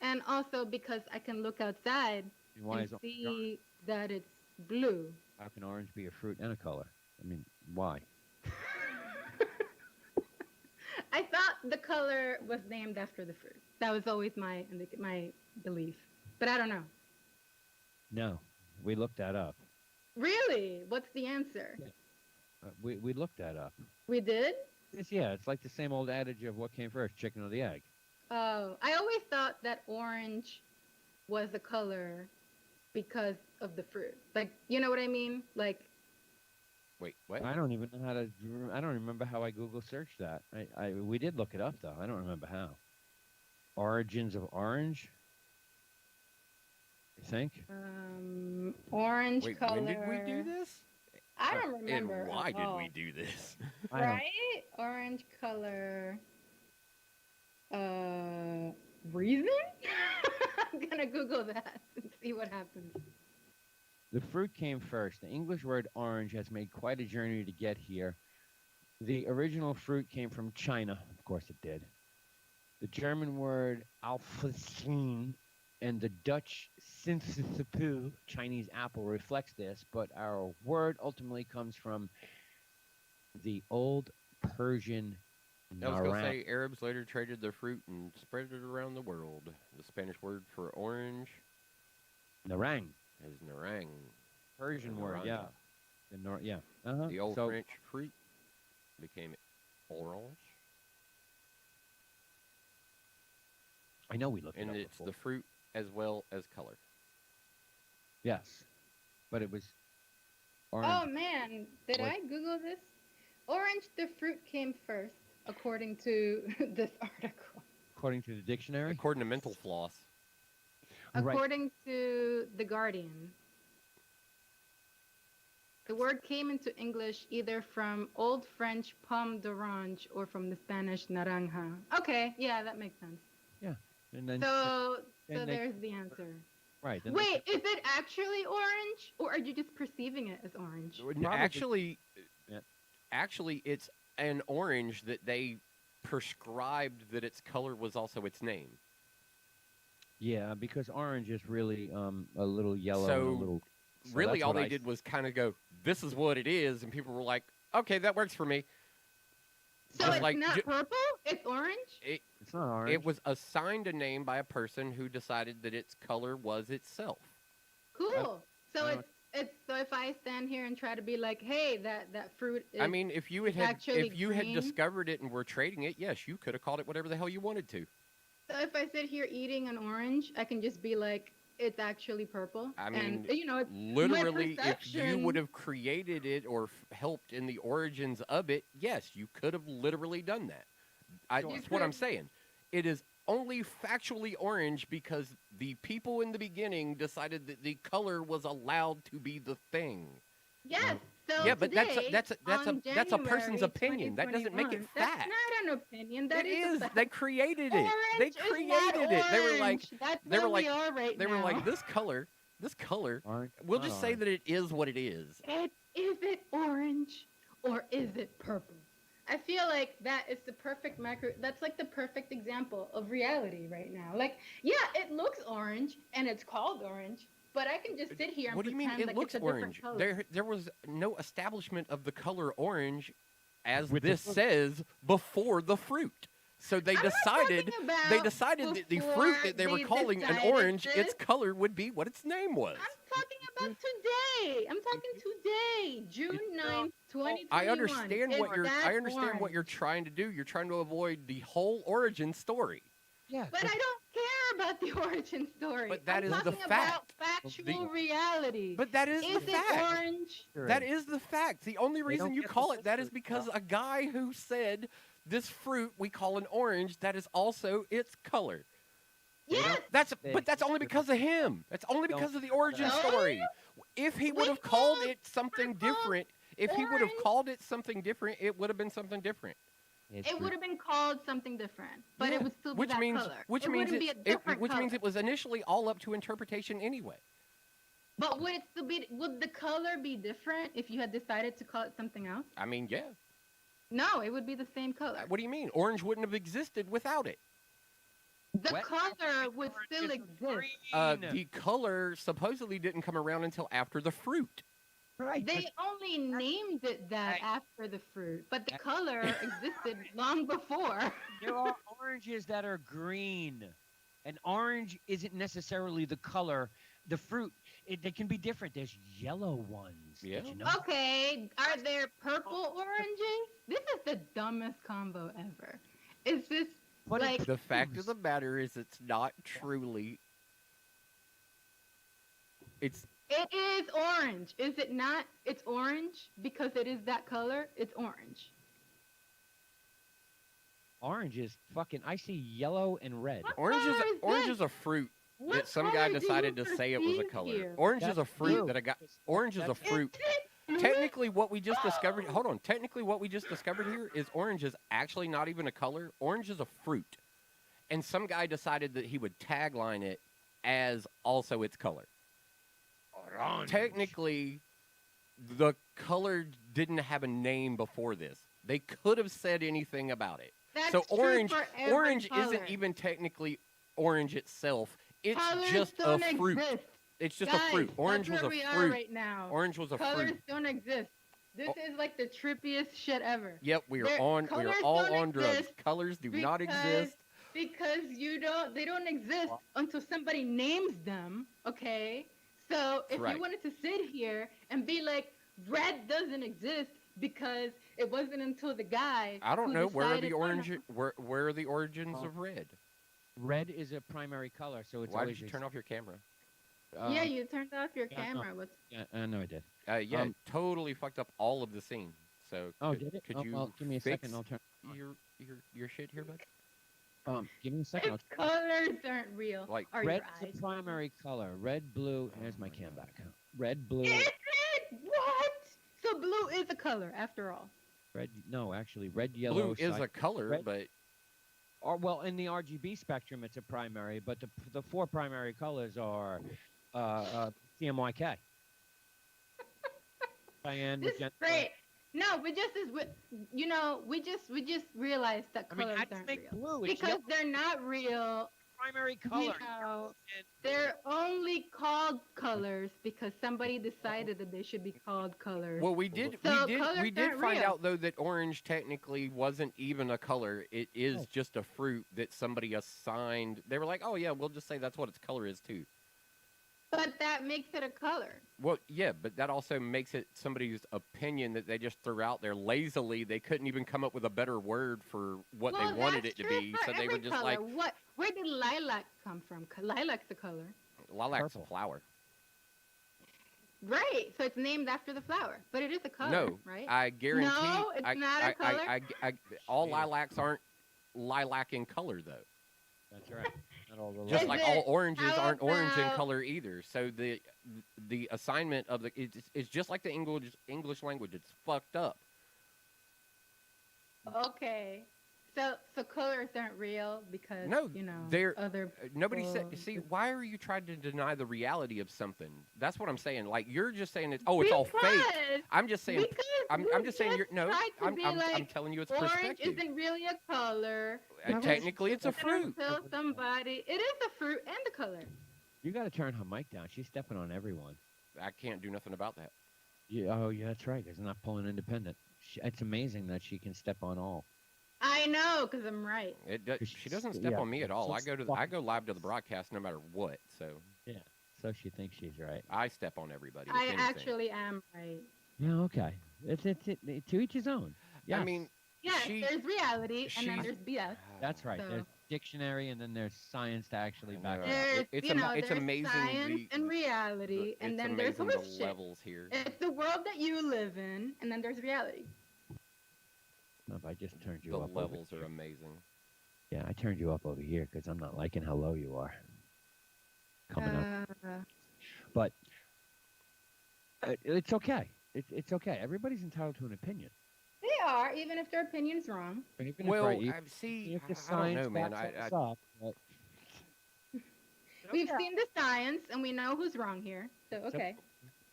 And also because I can look outside And why and is orange? see that it's blue. How can orange be a fruit and a color? I mean, why? I thought the color was named after the fruit. That was always my belief. But I don't know. No, we looked that up. Really? What's the answer? Yeah. We looked that up. We did? It's like the same old adage of what came first, chicken or the egg. Oh, I always thought that orange was a color because of the fruit. Like, you know what I mean? Like, Wait, what? I don't even know how to. I don't remember how I Google searched that. We did look it up though. I don't remember how. Origins of orange. You think? orange Wait, color. when did we do this? I don't remember. And why at did all. we do this? I don't- Right? Orange color. Reason? I'm gonna Google that and see what happens. The fruit came first. The English word orange has made quite a journey to get here. The original fruit came from China. Of course it did. The German word Apfelsine and the Dutch Sinsisapu, Chinese apple, reflects this, but our word ultimately comes from the old Persian I was going to narang. say Arabs later traded their fruit and spread it around the world. The Spanish word for orange Narang. is narang. Persian Or word, yeah. naranja. Yeah. Uh-huh. The old So- French fruit became orange, I know we looked it and up it's before. the fruit as well as color. Yes. But it was orange. Oh man, did What? I Google this? Orange, the fruit came first, according to this article. According to the dictionary. According to Mental Floss. Right. According to The Guardian. The word came into English either from Old French pomme d'orange or from the Spanish naranja. Okay, yeah, that makes sense. And then So then they- there's the answer. right. Then they Wait, is it actually orange, or are you just perceiving it as orange? N- Probably. Actually, Yeah. actually, it's an orange that they prescribed that its color was also its name. Yeah, because orange is really a little yellow and So, a little. so Really, that's all what they I- did was kind of go, "This is what it is," and people were like, "Okay, that works for me." So Just it's like not ju- purple, it's orange? It's not orange. It was assigned a name by a person who decided that its color was itself. Cool. So I don't- it's so if I stand here and try to be like, hey, that fruit is I mean, if you it's had actually if you had green? discovered it and were trading it, yes, you could have called it whatever the hell you wanted to. so if I sit here eating an orange, I can just be like, it's actually purple. I and mean, you know, it's Literally, if you perception- would have created it or helped in the origins of it, yes, you could have literally done that. You That's what I'm could. saying. It is only factually orange because the people in the beginning decided that the color was allowed to be the thing. yes. So Yeah, but that's a- today, that's a- on that's a person's January opinion. That doesn't make it 2021, That's fact. not an opinion. That It is. a is. fact. They created it. Orange They is not created it. They were like, orange. That's they were where like- we are right they were now. like, this color. Orange. We'll not just say orange. that it is what it is. Is it orange or is it purple? I feel like that is the perfect macro. That's like the perfect example of reality right now. Like, yeah, it looks orange and it's called orange, but I can just sit here and What do you mean pretend it like looks it's a different orange? color. There was no establishment of the color orange, as With the this fruit. says, before the fruit. So they I'm not decided talking about they decided that the fruit before that they were they calling an decided orange, this. its color would be what its name was. I'm talking about today. I'm talking today, June 9th, 2021. I understand It's what you're that I understand what you're orange. trying to do. You're trying to avoid the whole origin story. Yeah. But I don't care about the origin story. But that I'm is the talking about fact. factual reality. But that is is the it fact. orange? That is the fact. The only They reason don't you get the call it that is history, because a guy who said this fruit we call an orange, that is also its color. Yes. But that's only because of him. That's only because of the origin No. story. If he would We have called called it something purple different, if he would have orange. called it something different, it would have been something different. It would have been called something different, but Yeah, it would still be which that means color. which it means wouldn't be a different which means color. it was initially all up to interpretation anyway. But would it still be? Would the color be different if you had decided to call it something else? I mean, yeah. No, it would be the same color. What do you mean? Orange wouldn't have existed without it. The What? color would still Orange is exist. green. The color supposedly didn't come around until after the fruit. Right. They only named it that Right. after the fruit, but the color existed long before. There are oranges that are green, and orange isn't necessarily the color. The fruit, they can be different. There's yellow ones. Did Yeah. you know? Okay, are there purple oranges? This is the dumbest combo ever. Is this But like The fact of the matter is, it's not truly. It's it is orange? Is it not? It's orange because it is that color. It's orange. Orange is fucking. I see yellow and red. What orange is color is orange this? is a fruit What that some color guy do you decided to say it was a perceive color. here? Orange is a That's fruit true. that I got. Orange is a That's- fruit. Is it Technically, what we just discovered. Hold on. Technically, what we just discovered here is orange is actually not even a color. Orange is a fruit, and some guy decided that he would tagline it as also its color. Technically, the color didn't have a name before this. They could have said anything about it. That's So true orange, for every orange color. isn't even technically orange itself. It's Colors just a don't fruit. Exist. It's just Guys, a fruit. Orange that's was where a we fruit. Are right now. Orange was a Colors fruit. don't exist. This Oh. is like the trippiest shit ever. Yep, we are They're- on. We are colors all don't on drugs. exist Colors do not because- exist. Because they don't exist until somebody names them, okay? So if Right. you wanted to sit here and be like, red doesn't exist because it wasn't until the guy I don't who know where are decided, the "Oh, no, orange. Where are the origins Oh. of red? Red is a primary color, so it's Why always did you turn off your camera? yeah, you turned off your yeah, no. camera. What's Yeah, I know I did. Yeah, Um, it totally fucked up all of the scene. So Oh, could, did it? could Oh, you well, give me a fix second. I'll turn. your shit here, bud? Give me a second. I'll If colors aren't real, Like, are Red your is eyes? a primary color. Red, blue. There's my cam back. Red, blue. Is it? What? blue is a color after all. Red, no, actually, red, yellow. Blue is a color, red- but Or well, in the RGB spectrum, it's a primary, but the four primary colors are CMYK. Cyan, This is magenta. great. No, we just is we just realized that I mean, colors how do you aren't make real blue? It's because yellow, they're not real. primary You color. know, And they're only called colors because somebody decided that they should be called colors. well, we did So we colors did aren't find real. out though that orange technically wasn't even a color. It is Oh. just a fruit that somebody assigned. They were like, "Oh yeah, we'll just say that's what its color is too." But that makes it a color. Well, yeah, but that also makes it somebody's opinion that they just threw out there lazily. They couldn't even come up with a better word for what Well, they wanted that's it to true be, for so they every were just color. like, What? Where did lilac come from? Lilac's a color, "Lilac's a Purple. flower." right? So it's named after the flower, but it is a color, No, right? I guarantee. No, it's not a color. All Shit. lilacs aren't lilac in color though. That's right. Not all the Just Is like it- all oranges how aren't orange in about- color either. So the assignment of it's just like the English language. It's fucked up. Okay. So colors aren't real because No, they're- other Nobody said. people- See, why are you trying to deny the reality of something? That's what I'm saying. Like you're just saying it's it's all fake. Because- I'm just saying. because I'm you just saying you're no. tried to I'm be I'm like, telling you it's orange perspective. isn't really a color. Technically, it's a You're gonna fruit. Tell somebody it is a fruit and a color. You got to turn her mic down. She's stepping on everyone. I can't do nothing about that. Yeah, oh, yeah, that's right. Because I'm not pulling independent. It's amazing that she can step on all. I know, because I'm right. Cause She doesn't she's- step yeah, on me at all. I she's I go live to the broadcast no matter what. So So she thinks she's right. I step on everybody. if I anything. actually am right. Yeah, okay. It's to each his own. Yeah, I mean, Yes, She- there's reality and then she's- there's BS. that's right. so- There's dictionary and then there's science to actually I back know. it up. There's, it's there's amazing science the- and reality, and it's then there's amazing horse the shit. levels here. It's the world that you live in, and then there's reality. No, if I just turned you The up. levels over are here. amazing. Yeah, I turned you up over here because I'm not liking how low you are. Coming up. But it's okay. It's okay. Everybody's entitled to an opinion. They are, even if their opinion's wrong. And even Well, if, right, see, if the I don't science know, man. backs I us up, but- We've seen the science, and we know who's wrong here. So, okay.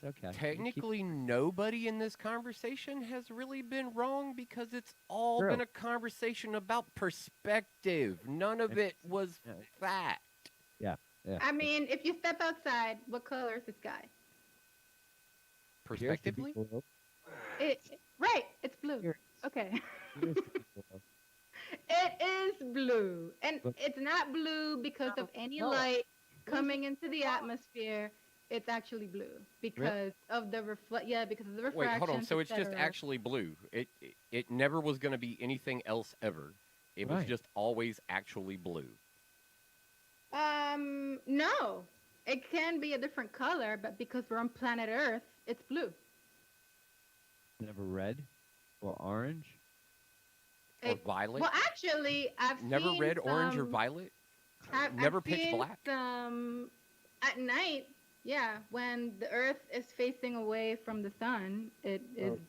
It's okay. You keep- technically nobody in this conversation has really been wrong because it's all True. been a conversation about perspective. None of it was Yeah. fact. Yeah. I mean, if you step outside, what color is the sky? appears to be Perspectively? blue. Right, it's blue. Here. Okay. Appears to be blue. It is blue. And But- it's not blue because of any no. light coming into the atmosphere. It's actually blue because of the because of the refraction. Wait, hold on. So it's just etc. actually blue. It never was going to be anything else ever. It was Right. just always actually blue. No. It can be a different color, but because we're on planet Earth, it's blue. Never red or orange. Or It- violet. Well, actually, I've Never seen red, orange, or some- violet. I've pitch seen black. some at night. Yeah, when the Earth is facing away from the sun, it is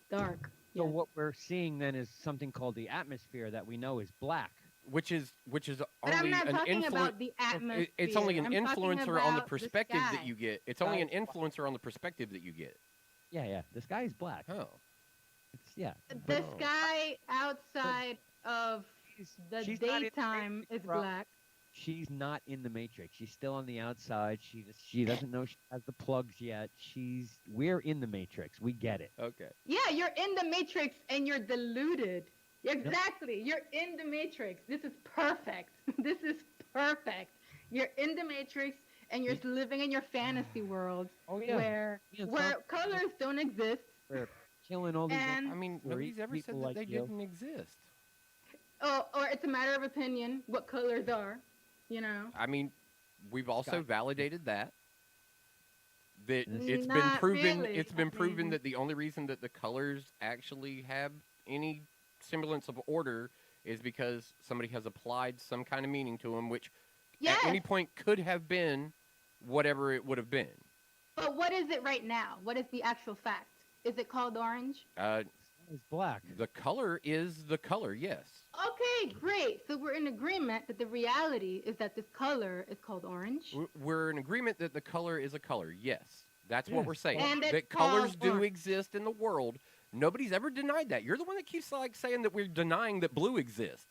dark. So Yes. what we're seeing then is something called the atmosphere that we know is black. Which is But only I'm not an talking influence. about the atmosphere. It's only an I'm talking influencer on the about perspective that sky. you get. It's only an Sky is influencer on the perspective that you get. Yeah. The sky is black. Oh. It's yeah. The Oh. sky outside of the she's not in the daytime Matrix, is bro. black. She's not in the matrix. She's still on the outside. She doesn't know she has the plugs yet. We're in the matrix. We get it. Okay. Yeah, you're in the matrix and you're deluded. Exactly. You're in the matrix. This is perfect. This is perfect. You're in the matrix and you're living in your fantasy world Oh where Yeah, where colors don't exist. we're killing all these. And I mean, Or nobody's ever said people that like they you. didn't exist. or it's a matter of opinion what colors are, you know. I mean, we've also Sky. validated that. That Not it's been proven. really. It's been I proven mean- that the only reason that the colors actually have any semblance of order is because somebody has applied some kind of meaning to them, which Yes. at any point could have been whatever it would have been. But what is it right now? What is the actual fact? Is it called orange? It's black. The color is the color, yes. Okay, great. So we're in agreement that the reality is that this color is called orange. We're in agreement that the color is a color, yes. That's what Yes. we're saying. And it's That colors called do orange. exist in the world. Nobody's ever denied that. You're the one that keeps like saying that we're denying that blue exists.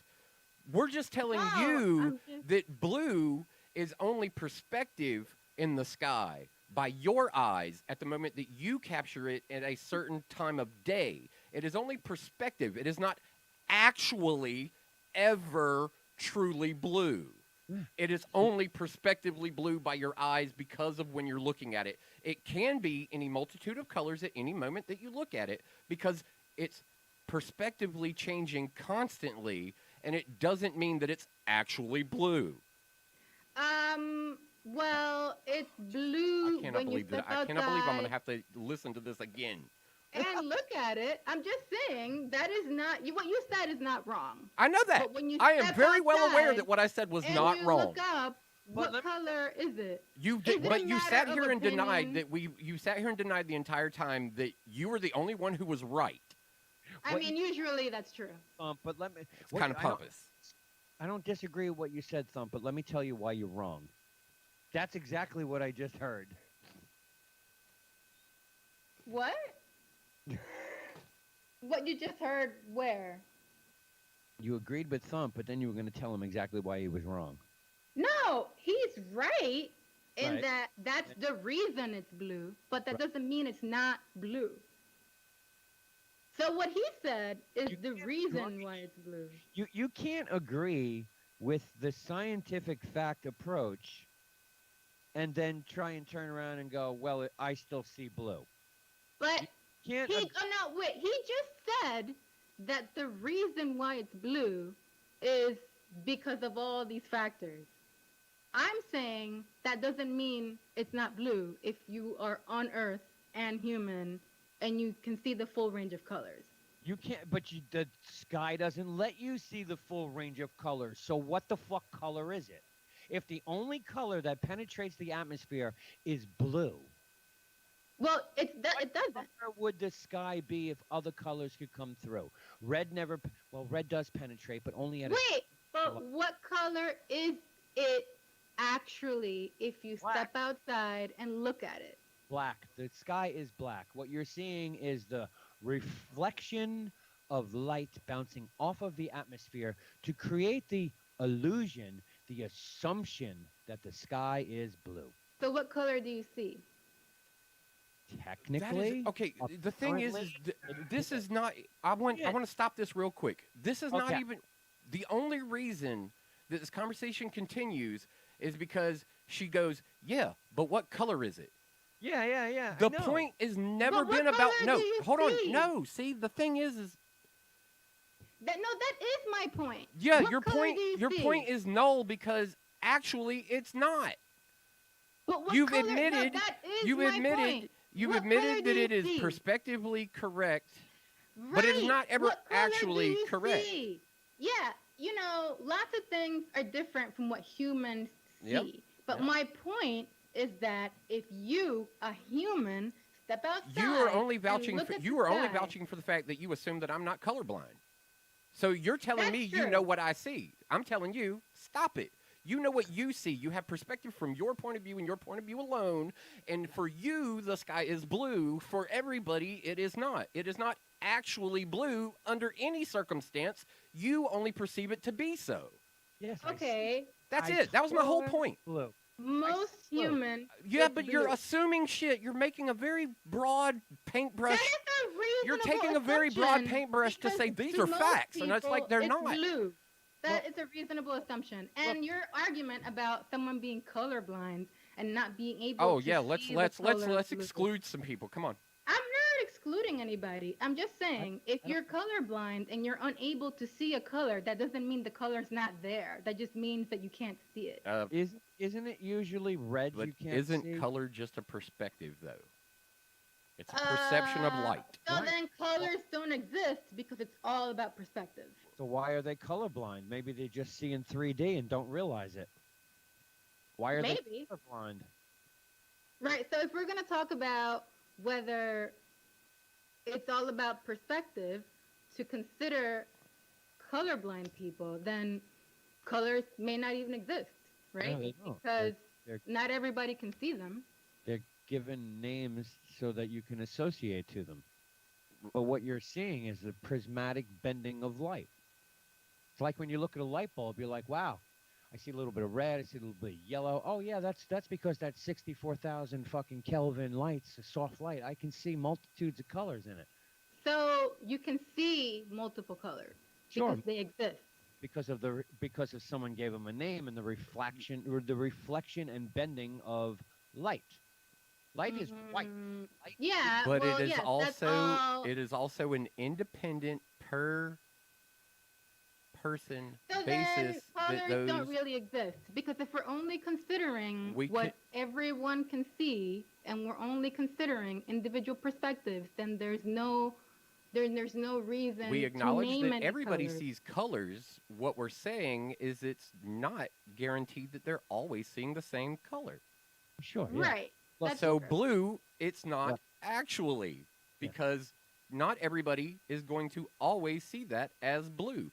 We're just telling No, you I'm just- that blue is only perspective in the sky by your eyes at the moment that you capture it at a certain time of day. It is only perspective. It is not actually ever truly blue. It is only perspectively blue by your eyes because of when you're looking at it. It can be any multitude of colors at any moment that you look at it because it's perspectively changing constantly, and it doesn't mean that it's actually blue. Well, it's blue I cannot when you believe step that. I cannot believe I'm going to outside have to listen to this again. and look at it. I'm just saying that is not what you said is not wrong. I know that. But when you I am step very well aware outside that what I said was and not you wrong. look up, what let me- color is it? You Is did, it but a you matter sat of here and denied opinion? that you sat here and denied the entire time that you were the only one who was right. I What mean, usually that's true. But let me. It's what- kind of I don't- pompous. I don't disagree with what you said, Thump, but let me tell you why you're wrong. That's exactly what I just heard. What? What you just heard where? You agreed with Thump, but then you were going to tell him exactly why he was wrong. No, he's right in Right. that that's the reason it's blue, but that Right. doesn't mean it's not blue. So what he said is You the can't reason argue. why it's blue. You can't agree with the scientific fact approach and then try and turn around and go, well, I still see blue. But Can't he no wait, he just said that the reason why it's blue is because of all these factors. I'm saying that doesn't mean it's not blue if you are on Earth and human and you can see the full range of colors. You can't, but the sky doesn't let you see the full range of colors. So what the fuck color is it? If the only color that penetrates the atmosphere is blue, Well, it doesn't. where would the sky be if other colors could come through? Red never, well, red does penetrate, but only at a Wait, but what color is it actually if you Black. step outside and look at it? black. The sky is black. What you're seeing is the reflection of light bouncing off of the atmosphere to create the illusion, the assumption that the sky is blue. So what color do you see? Technically, okay. The thing is this is not. I want to stop this real quick. This is not Okay. even the only reason that this conversation continues is because she goes, yeah, but what color is it? yeah. The point is never But what been about. color No, do you hold on. see? No, see, the thing is That is my point. yeah, What your color point. do you Your see? point is null because actually it's not. But what You've color, admitted- No, that is You've my admitted. point. You've What color admitted do that it you is see? perspectively correct. But it is Right. not ever What color do actually you correct. see? Yeah, lots of things are different from what humans see. Yep. But Yep. my point is that if you, a human, step outside, You are only and vouching. look For, at you the are only sky- vouching for the fact that you assume that I'm not colorblind. So you're telling That's me you true. know what I see. I'm telling you, stop it. You know what you see. You have perspective from your point of view and your point of view alone. And for you, the sky is blue. For everybody, it is not. It is not actually blue under any circumstance. You only perceive it to be so. Yes. Okay, That's I it. That was my whole swear- point. Blue. most swear. human. Yeah, it's but you're blue. assuming shit. You're making a very broad paintbrush. That is a You're reasonable taking a very broad assumption, paintbrush to because say these to are most facts, and it's like people, they're it's not. Blue. That Well- is a reasonable assumption. And your argument about someone being colorblind and not being able Oh to yeah, see let's the let's color let's blue. exclude some people. Come on. I'm not excluding anybody. I'm just saying if I you're colorblind and you're unable to see a color, that doesn't mean the color's not there. That just means that you can't see it. Isn't it usually red? But You can't isn't see? color just a perspective though? It's a perception of light. So Right. then colors don't exist because it's all about perspective. So why are they colorblind? Maybe they just see in 3D and don't realize it. Why are Maybe. they colorblind? Right. So if we're gonna talk about whether it's all about perspective, to consider colorblind people, then colors may not even exist, right? No, they don't. Because They're not everybody can see them. they're given names so that you can associate to them. But what you're seeing is the prismatic bending of light. It's like when you look at a light bulb, you're like, wow, I see a little bit of red, I see a little bit of yellow. Oh yeah, that's because that's 64,000 fucking Kelvin lights, a soft light. I can see multitudes of colors in it. So you can see multiple colors Sure, because they exist. because of someone gave them a name and the reflection and bending of light. Light is white. Mhm. Light Yeah, But well, it is yes, that's also all. it is also an independent per person So then basis colors that those don't really exist, because if we're only considering We what could- everyone can see and we're only considering individual perspectives, then there's no reason we to acknowledge name that any everybody colors. sees colors. What we're saying is it's not guaranteed that they're always seeing the same color. Sure, yeah. Right. Well, That's So true. blue, it's not Yeah. actually, Yeah. because not everybody is going to always see that as blue.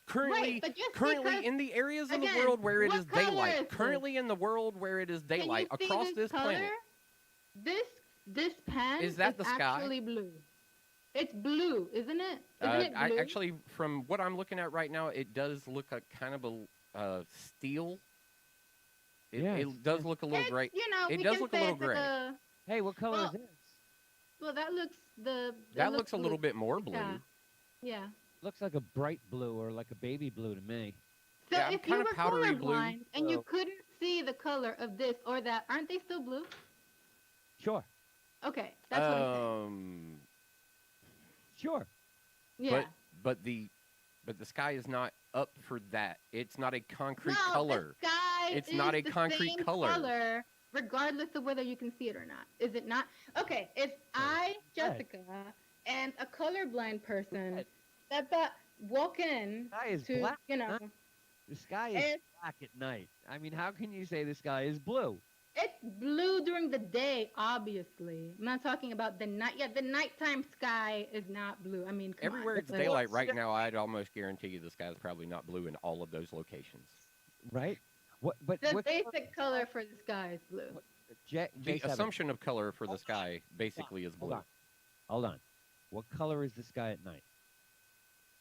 Currently, Right, but just currently because, in the areas of the again, world where it what is color is daylight, this? currently in the world where it is can you daylight see across this color? planet, This pen Is that the sky? actually blue. It's blue, isn't it? Isn't it I blue? actually, from what I'm looking at right now, it does look like kind of a steel. Yeah, It does look a little It's, gray. we It does can look a say little it's like gray. Hey, what color Well, is this? well, that That looks a blue. little bit more blue. Yeah. Yeah. Looks like a bright blue or like a baby blue to me. So Yeah, I'm if you kinda were powdery blue, colorblind and you so- couldn't see the color of this or that, aren't they still blue? Sure, Okay, that's what I'm saying. sure. Yeah. But the sky is not up for that. It's not a concrete No, color. The sky It's is not a the concrete same color. regardless of whether you can see it or not. Is it not? Okay, if I, Jessica, and a colorblind person Right. that walk in The sky is to, black. you know, huh? The sky is it's, black at night. I mean, how can you say the sky is blue? it's blue during the day, obviously. I'm not talking about the night. Yeah, the nighttime sky is not blue. I mean, come Everywhere on. it's daylight right now, I'd almost guarantee you the sky is probably not blue in all of those locations. Right? What? But The what basic color for the sky is blue. J, The J7, assumption of color for the Hold on. sky basically is Hold blue. on. Hold on. What color is the sky at night?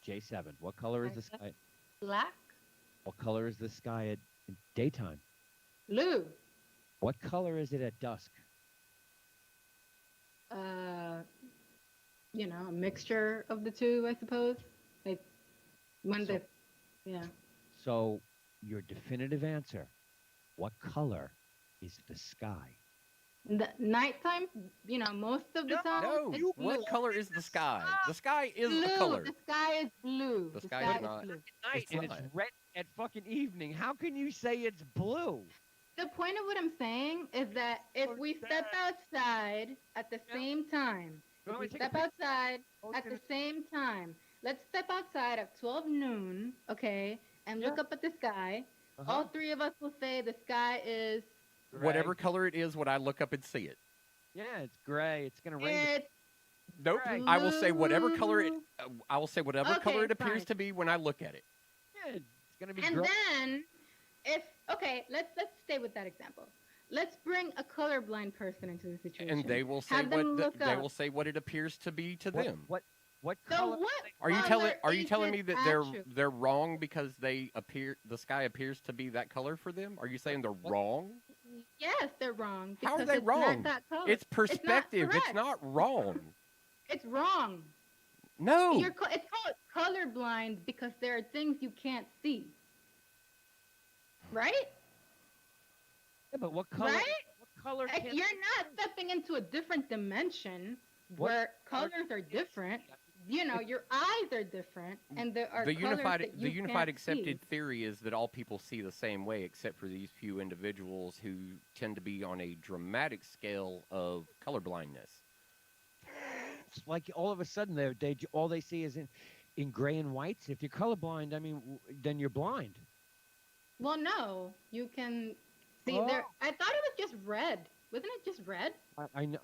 J7. What color is the sky? Black, What color is the sky at daytime? blue. What color is it at dusk? A mixture of the two, I suppose. Like when So- yeah. So, your definitive answer, what color is the sky? The nighttime, most of the time. No, it's what blue. color is the sky? The sky is Blue. a color. The sky is blue. The sky is not. blue. Night It's and not. it's red at fucking evening. How can you say it's blue? The point of what I'm saying is that if we step outside at the Yeah. same time, You if want we me to take a step picture? outside Oh, at it's the same time, let's step outside at 12 noon, okay, and look Yeah. up at the sky. Uh-huh. All three of us will say the sky is Whatever color it is when I look up and see it. Yeah, it's gray. It's gonna rain. it's Nope. Right. I will say whatever color it. blue. I will say whatever color Okay, it appears fine. to be when I look at it. Yeah, it's gonna be And gray. then, let's stay with that example. Let's bring a colorblind person into the situation. And they will say Have them what look they up. will say what it appears to be to What- them. What So color? what? Are you color telling is me it that actually? they're wrong because the sky appears to be that color for them? Are you saying they're wrong? Yes, they're wrong. How are because they it's wrong? Not that color. It's perspective. It's correct. not wrong. It's wrong. No. It's called colorblind because there are things you can't see. Right? Yeah, but what color? Right? What color? Like, can- you're not stepping into a different dimension What where colors are different. Your eyes are different, and there are the colors unified that the you unified can't accepted see. theory is that all people see the same way except for these few individuals who tend to be on a dramatic scale of colorblindness. It's like all of a sudden all they see is in gray and whites. If you're colorblind, I mean, then you're blind. Well, no, you can see Oh. there. I thought it was just red. Wasn't it just red?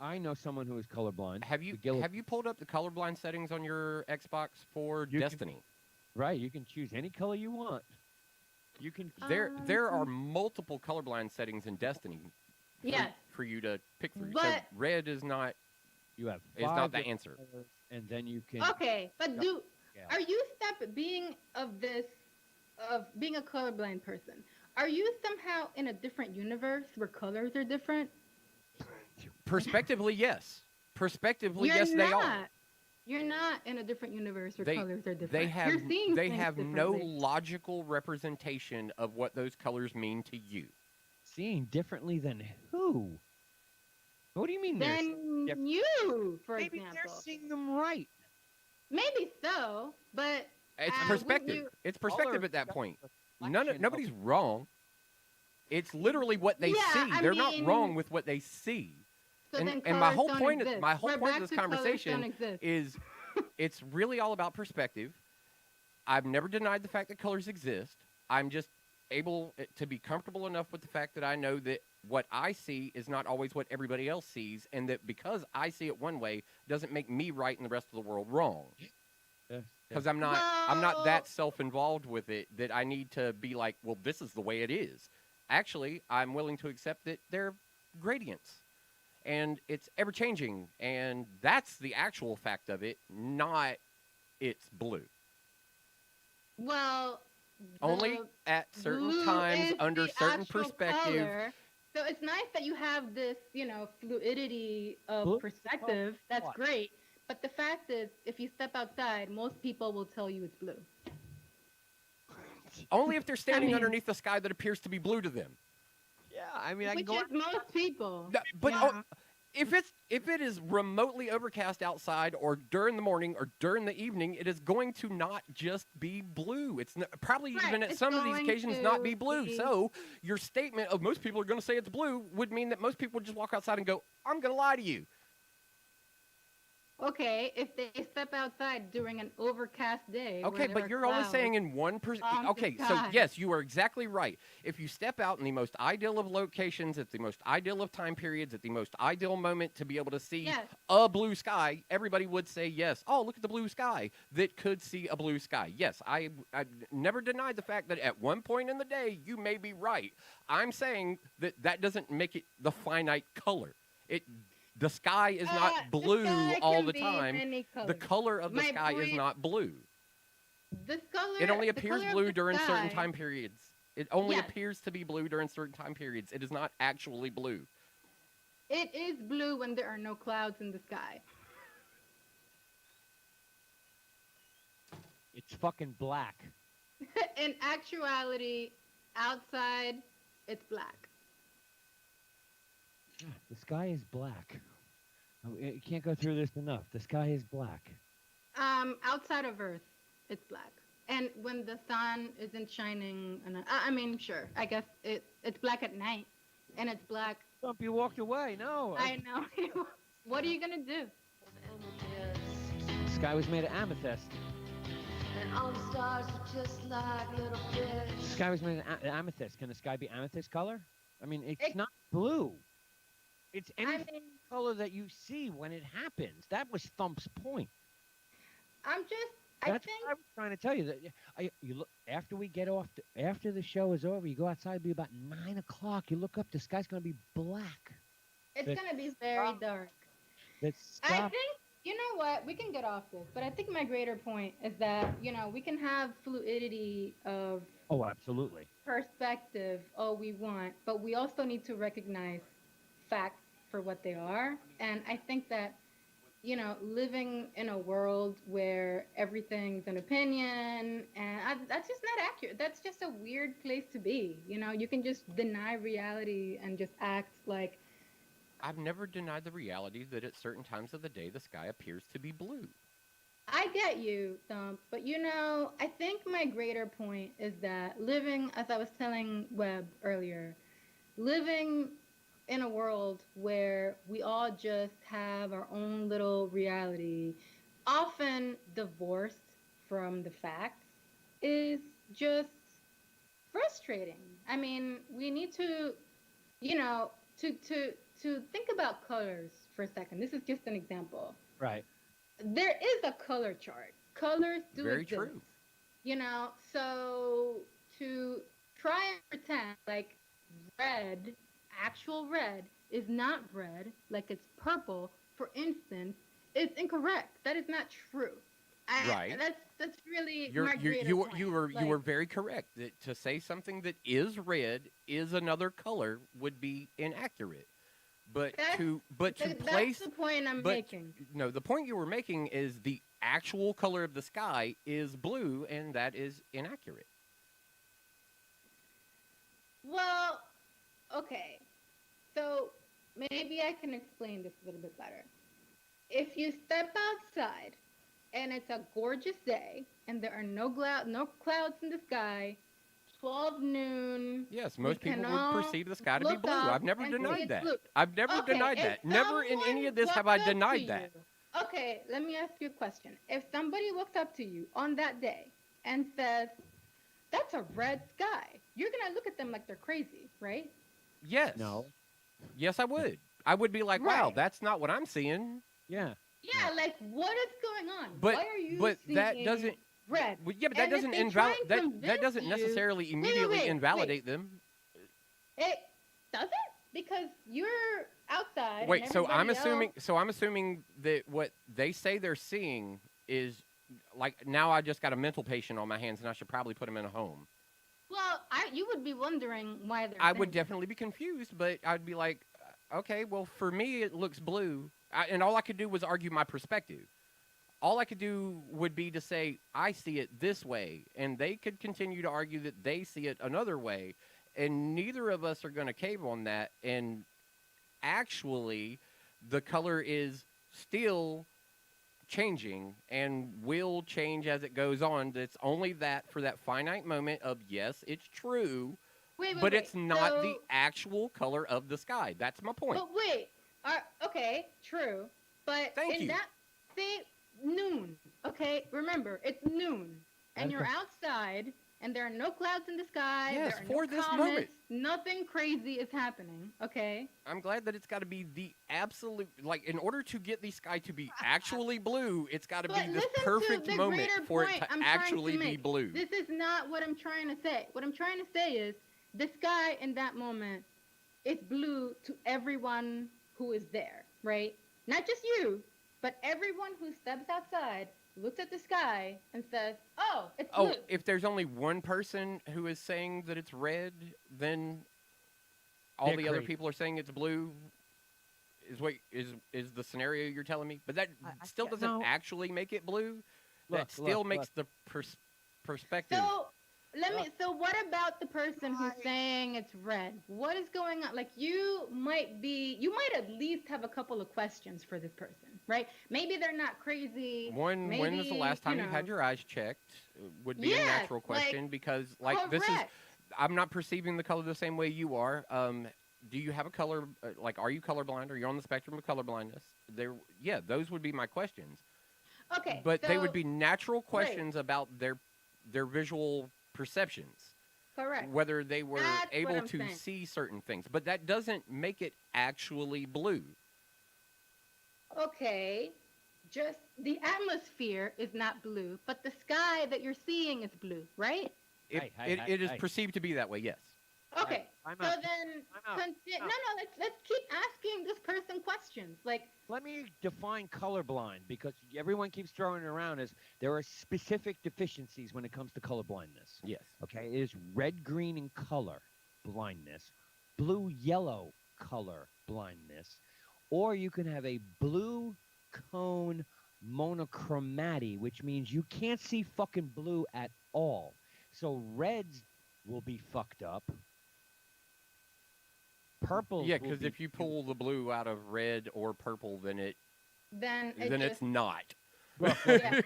I know someone who is colorblind. Have you The Gillis- have you pulled up the colorblind settings on your Xbox for You can- Destiny? Right, you can choose any color you want. You can. There are multiple colorblind settings in Destiny. Yes. For you to pick through. So But- red is not You have. is not five the different answer. colors, and then you can. Okay, but Yeah. are you being a colorblind person? Are you somehow in a different universe where colors are different? Prospectively, yes. Prospectively, You're yes, they are. not. You're not in a different universe where They- colors are different. They have You're seeing they things have no differently. logical representation of what those colors mean to you. Seeing differently than who? What do you mean? they're than different? you, for Maybe example. they're seeing them right. Maybe so, but It's wouldn't perspective. you- It's perspective Color at that is point. just a reflection Nobody's of- wrong. It's literally what they Yeah, see. I They're not mean- whole with what they see. so and then and my colors whole don't point exist. of my whole We're point back of this to colors conversation don't exist. is it's really all about perspective. I've never denied the fact that colors exist. I'm just able to be comfortable enough with the fact that I know that what I see is not always what everybody else sees, and that because I see it one way doesn't make me right and the rest of the world wrong. Yes, Because yes. I'm not Well- that self-involved with it that I need to be like, well, this is the way it is. Actually, I'm willing to accept that they're gradients, and it's ever-changing, and that's the actual fact of it, not it's blue. Well, Only the at certain blue times, is under the certain actual perspective. color. So it's nice that you have this, fluidity of Blue? perspective. That's what? great. But the fact is, if you step outside, most people will tell you it's blue. Only if they're standing mean- underneath the sky that appears to be blue to them. Yeah, I mean, I can Which go. is most people. No, but Yeah. if it is remotely overcast outside, or during the morning, or during the evening, it is going to not just be blue. It's probably Right, even at it's some of these going occasions not to be blue. be- So your statement of most people are going to say it's blue would mean that most people would just walk outside and go, "I'm going to lie to you." Okay, if they step outside during an overcast day. where Okay, there but are you're only clouds, saying in one person. on the Okay, so sky. yes, you are exactly right. If you step out in the most ideal of locations, at the most ideal of time periods, at the most ideal moment to be able to see Yes. a blue sky, everybody would say yes. Oh, look at the blue sky that could see a blue sky. Yes, I never denied the fact that at one point in the day you may be right. I'm saying that that doesn't make it the finite color. The sky is not the blue sky all can the be time. any The color. color of the My sky is point- not blue. The color. It only the appears color of blue the during certain sky- time periods. It only Yes. appears to be blue during certain time periods. It is not actually blue. It is blue when there are no clouds in the sky. It's fucking black. In actuality, outside, it's black. The sky is black. Oh, you can't go through this enough. The sky is black. Outside of Earth, it's black. And when the sun isn't shining, I mean, sure, I guess it's black at night, and it's black. Trump, you walked away. No. I know. What are you gonna do? The sky was made of amethyst. And all the stars are just like little The fish. sky was made of amethyst. Can the sky be amethyst color? I mean, it's It- not blue. It's any I mean, color that you see when it happens. That was Thump's point. I'm just. That's I think. what I was trying to tell you. That you look after we get off, after the show is over, you go outside. It'll be about 9 o'clock. You look up, the sky's gonna be black. It's the- gonna be very dark. That I stop. think, you know what, we can get off this, but I think my greater point is that, we can have fluidity of Oh, absolutely. perspective all we want, but we also need to recognize facts for what they are. And I think that, living in a world where everything's an opinion, and that's just not accurate. That's just a weird place to be. You can just deny reality and just act like, I've never denied the reality that at certain times of the day the sky appears to be blue. I get you, Thump, but I think my greater point is that living, as I was telling Webb earlier, living in a world where we all just have our own little reality, often divorced from the facts, is just frustrating. I mean, we need to, to think about colors for a second. This is just an example. Right. There is a color chart. Colors do Very exist. true. You know, so to try and pretend like red, actual red, is not red, like it's purple, for instance, is incorrect. That is not true. Right. That's really You're, my you greater you were point. you were you Like, were very correct that to say something that is red is another color would be inaccurate. But That's- to that's place the point I'm but making. no, the point you were making is the actual color of the sky is blue, and that is inaccurate. Well, okay. So maybe I can explain this a little bit better. If you step outside and it's a gorgeous day and there are no clouds in the sky, 12 noon. Yes, we most people can would all perceive the sky to be look blue. up I've never and see denied it's that. blue. I've never Okay, denied if that. Never in any someone of this have I walked up to denied that. you- Okay, let me ask you a question. If somebody walked up to you on that day and says, "That's a red sky," you're gonna look at them like they're crazy, right? Yes. No. Yes, I would. I would be like, wow, Right. that's not what I'm seeing. Yeah. Yeah, like what is going on? But Why are you but that seeing doesn't. red? Well, yeah, but that And if doesn't they try invalidate. and That convince doesn't you- necessarily wait, immediately wait. invalidate them. It doesn't because you're outside. Wait, and so I'm everybody assuming else- so I'm assuming that what they say they're seeing is like now I just got a mental patient on my hands and I should probably put him in a home. Well, you would be wondering why they're. I would saying definitely be confused, but I'd be like, okay, well for me it looks blue, and all I could do was argue my perspective. All I could do would be to say I see it this way, and they could continue to argue that they see it another way, and neither of us are going to cave on that. And actually, the color is still changing and will change as it goes on. It's only that for that finite moment of yes, it's true, Wait, but wait, it's not the so- actual color of the sky. That's my point. But wait, okay, true, but Thank in you. that say noon, okay, remember it's noon, and you're Okay. outside, and there are no clouds in the sky. Yes, there are for no this comets, moment. nothing crazy is happening. Okay, I'm glad that it's got to be the absolute, like, in order to get the sky to be actually blue, it's got to be But this listen to perfect the moment greater for it point to I'm trying to actually be make. blue. This is not what I'm trying to say. What I'm trying to say is the sky in that moment is blue to everyone who is there, right? Not just you, but everyone who steps outside, looks at the sky, and says, "Oh, it's blue." Oh, if there's only one person who is saying that it's red, then all They're the other crazy. people are saying it's blue. Is what is the scenario you're telling me? But that I still get- doesn't no. actually make it blue. that Look, still look, makes the perspective. So So what about the person who's saying it's red? What is going on? Like you might at least have a couple of questions for this person, right? Maybe they're not crazy. When was the maybe, last time you you had know. your eyes checked? Would be a Yes, natural like, question because this is Correct. I'm not perceiving the color the same way you are. Do you have a color like are you colorblind? Are you on the spectrum of colorblindness? Those would be my questions. Okay. But they would so- be natural questions about their visual perceptions. correct. Whether they were That's what able I'm to saying. see certain things. But that doesn't make it actually blue. Okay. Just the atmosphere is not blue, but the sky that you're seeing is blue, right? It Hey, it is hey. perceived to be that way, yes. Okay. I'm So out. then, I'm out. let's keep asking this person questions. Like, Let me define colorblind because everyone keeps throwing it around as there are specific deficiencies when it comes to colorblindness. Yes. Okay, it is red, green, and color blindness, blue, yellow color blindness, or you can have a blue cone monochromaty, which means you can't see fucking blue at all. So reds will be fucked up. Purple. Yeah, because if you pull the blue out of red or purple, then then it's not. Yeah.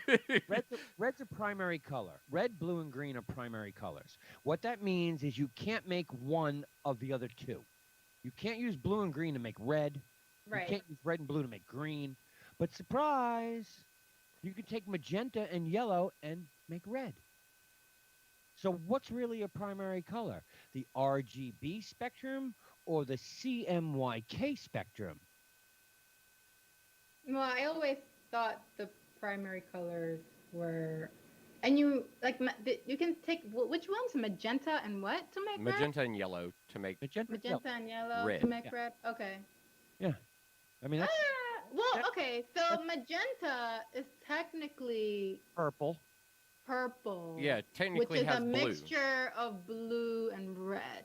red's a primary color. Red, blue, and green are primary colors. What that means is you can't make one of the other two. You can't use blue and green to make red. right. You can't use red and blue to make green. But surprise, you can take magenta and yellow and make red. So what's really a primary color? The RGB spectrum or the CMYK spectrum? Well, I always thought the primary colors were, and you like you can take which ones, magenta and what to make red? Magenta and yellow to make. Magenta. Magenta and yellow Red. to make Yeah. red. Okay. I mean, that's Well, okay. So magenta is technically purple. purple. Yeah, Which technically is has a blue. mixture of blue and red,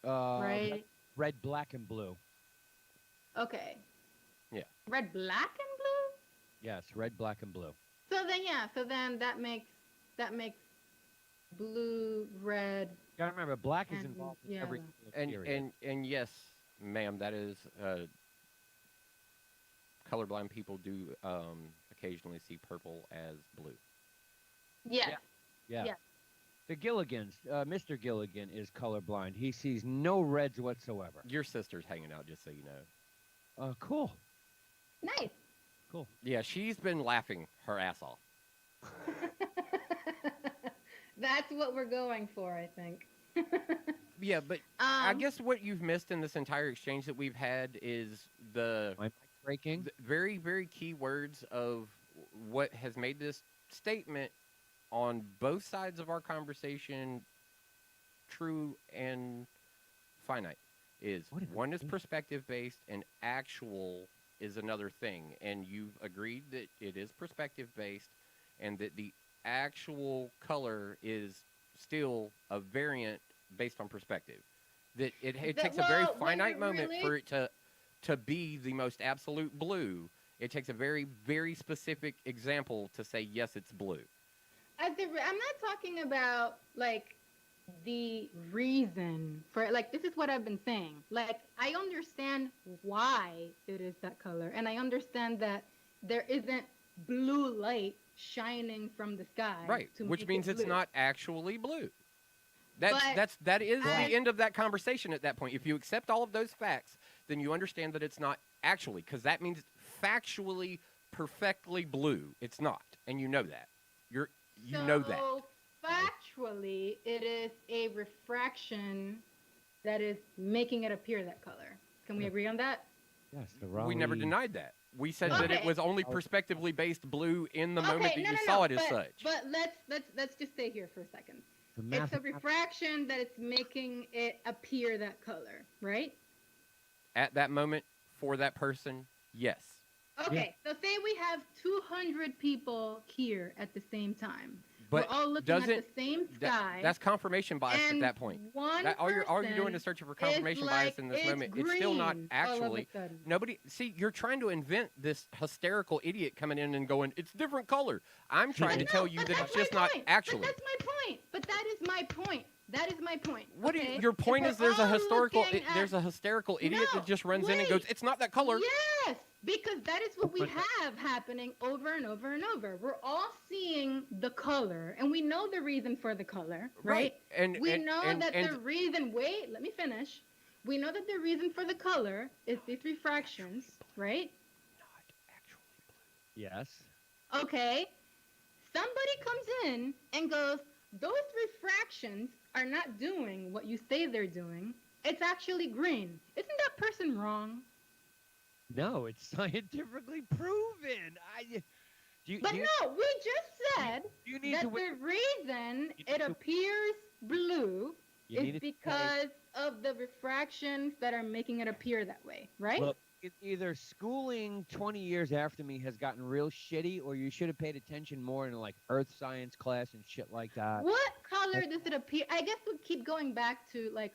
right? Red, black, and blue. Okay. Yeah. Red, black, and blue. Yes, red, black, and blue. So then that makes blue, red. You gotta remember, black is And involved in every yellow. color period. And yes, ma'am, that is colorblind people do occasionally see purple as blue. Yes. Yeah. Yeah. The Gilligans, Mr. Gilligan is colorblind. He sees no reds whatsoever. Your sister's hanging out, just so you know. Cool. Nice. Cool. Yeah, she's been laughing her ass off. That's what we're going for, I think. Yeah, but I guess what you've missed in this entire exchange that we've had is the My mic breaking. very, very key words of what has made this statement on both sides of our conversation true and finite. Is What did we one is do? perspective based and actual is another thing, and you've agreed that it is perspective based and that the actual color is still a variant based on perspective. That it takes a very well, when finite you moment really- for it to be the most absolute blue. It takes a very, very specific example to say, yes, it's blue. I'm not talking about like the reason for like this is what I've been saying. Like I understand why it is that color, and I understand that there isn't blue light shining from the sky. Right, to which make means it it's blue. not actually blue. But That is I- the end of that conversation at that point. If you accept all of those facts, then you understand that it's not actually, because that means factually, perfectly blue. It's not, and you know that. You know that. So factually, it is a refraction that is making it appear that color. Can we agree on that? Yes, the We never Raleigh- denied that. We said that it Okay. was only perspectively based blue in the moment that no, you no, saw no, it as but, such. But let's just stay here for a second. the It's math- a refraction that it's making it appear that color, right? At that moment, for that person, yes. Okay, so say we have 200 people here at the same time. But we're all looking at the doesn't- same sky. That's confirmation bias at and that point. One All you're doing person is searching for confirmation is bias like, in this "It's moment. It's still not green," all of a actually. sudden. Nobody, see, you're trying to invent this hysterical idiot coming in and going, it's different color. I'm trying to But tell no, you but that that's it's just my not point. actually. But that's my point. But that is my point. That is my point. What do okay? your point If is? we're There's a all historical. looking at- There's a hysterical idiot No, that just runs in and goes, wait. "It's not that color." Yes, because that is what we But- have happening over and over and over. We're all seeing the color, and we know the reason for the color, right? And We and, know and, that and the reason. Wait, let me finish. We know that the reason for the color is these refractions, right? not actually blue. Yes. Okay. Somebody comes in and goes, those refractions are not doing what you say they're doing. It's actually green. Isn't that person wrong? No, it's scientifically proven. But no, we just said You need that to. the reason You need it to- appears blue You is need to say- because of the refractions that are making it appear that way, right? Look, either schooling 20 years after me has gotten real shitty, or you should have paid attention more in like earth science class and shit like that. What color does it appear? I guess we keep going back to like,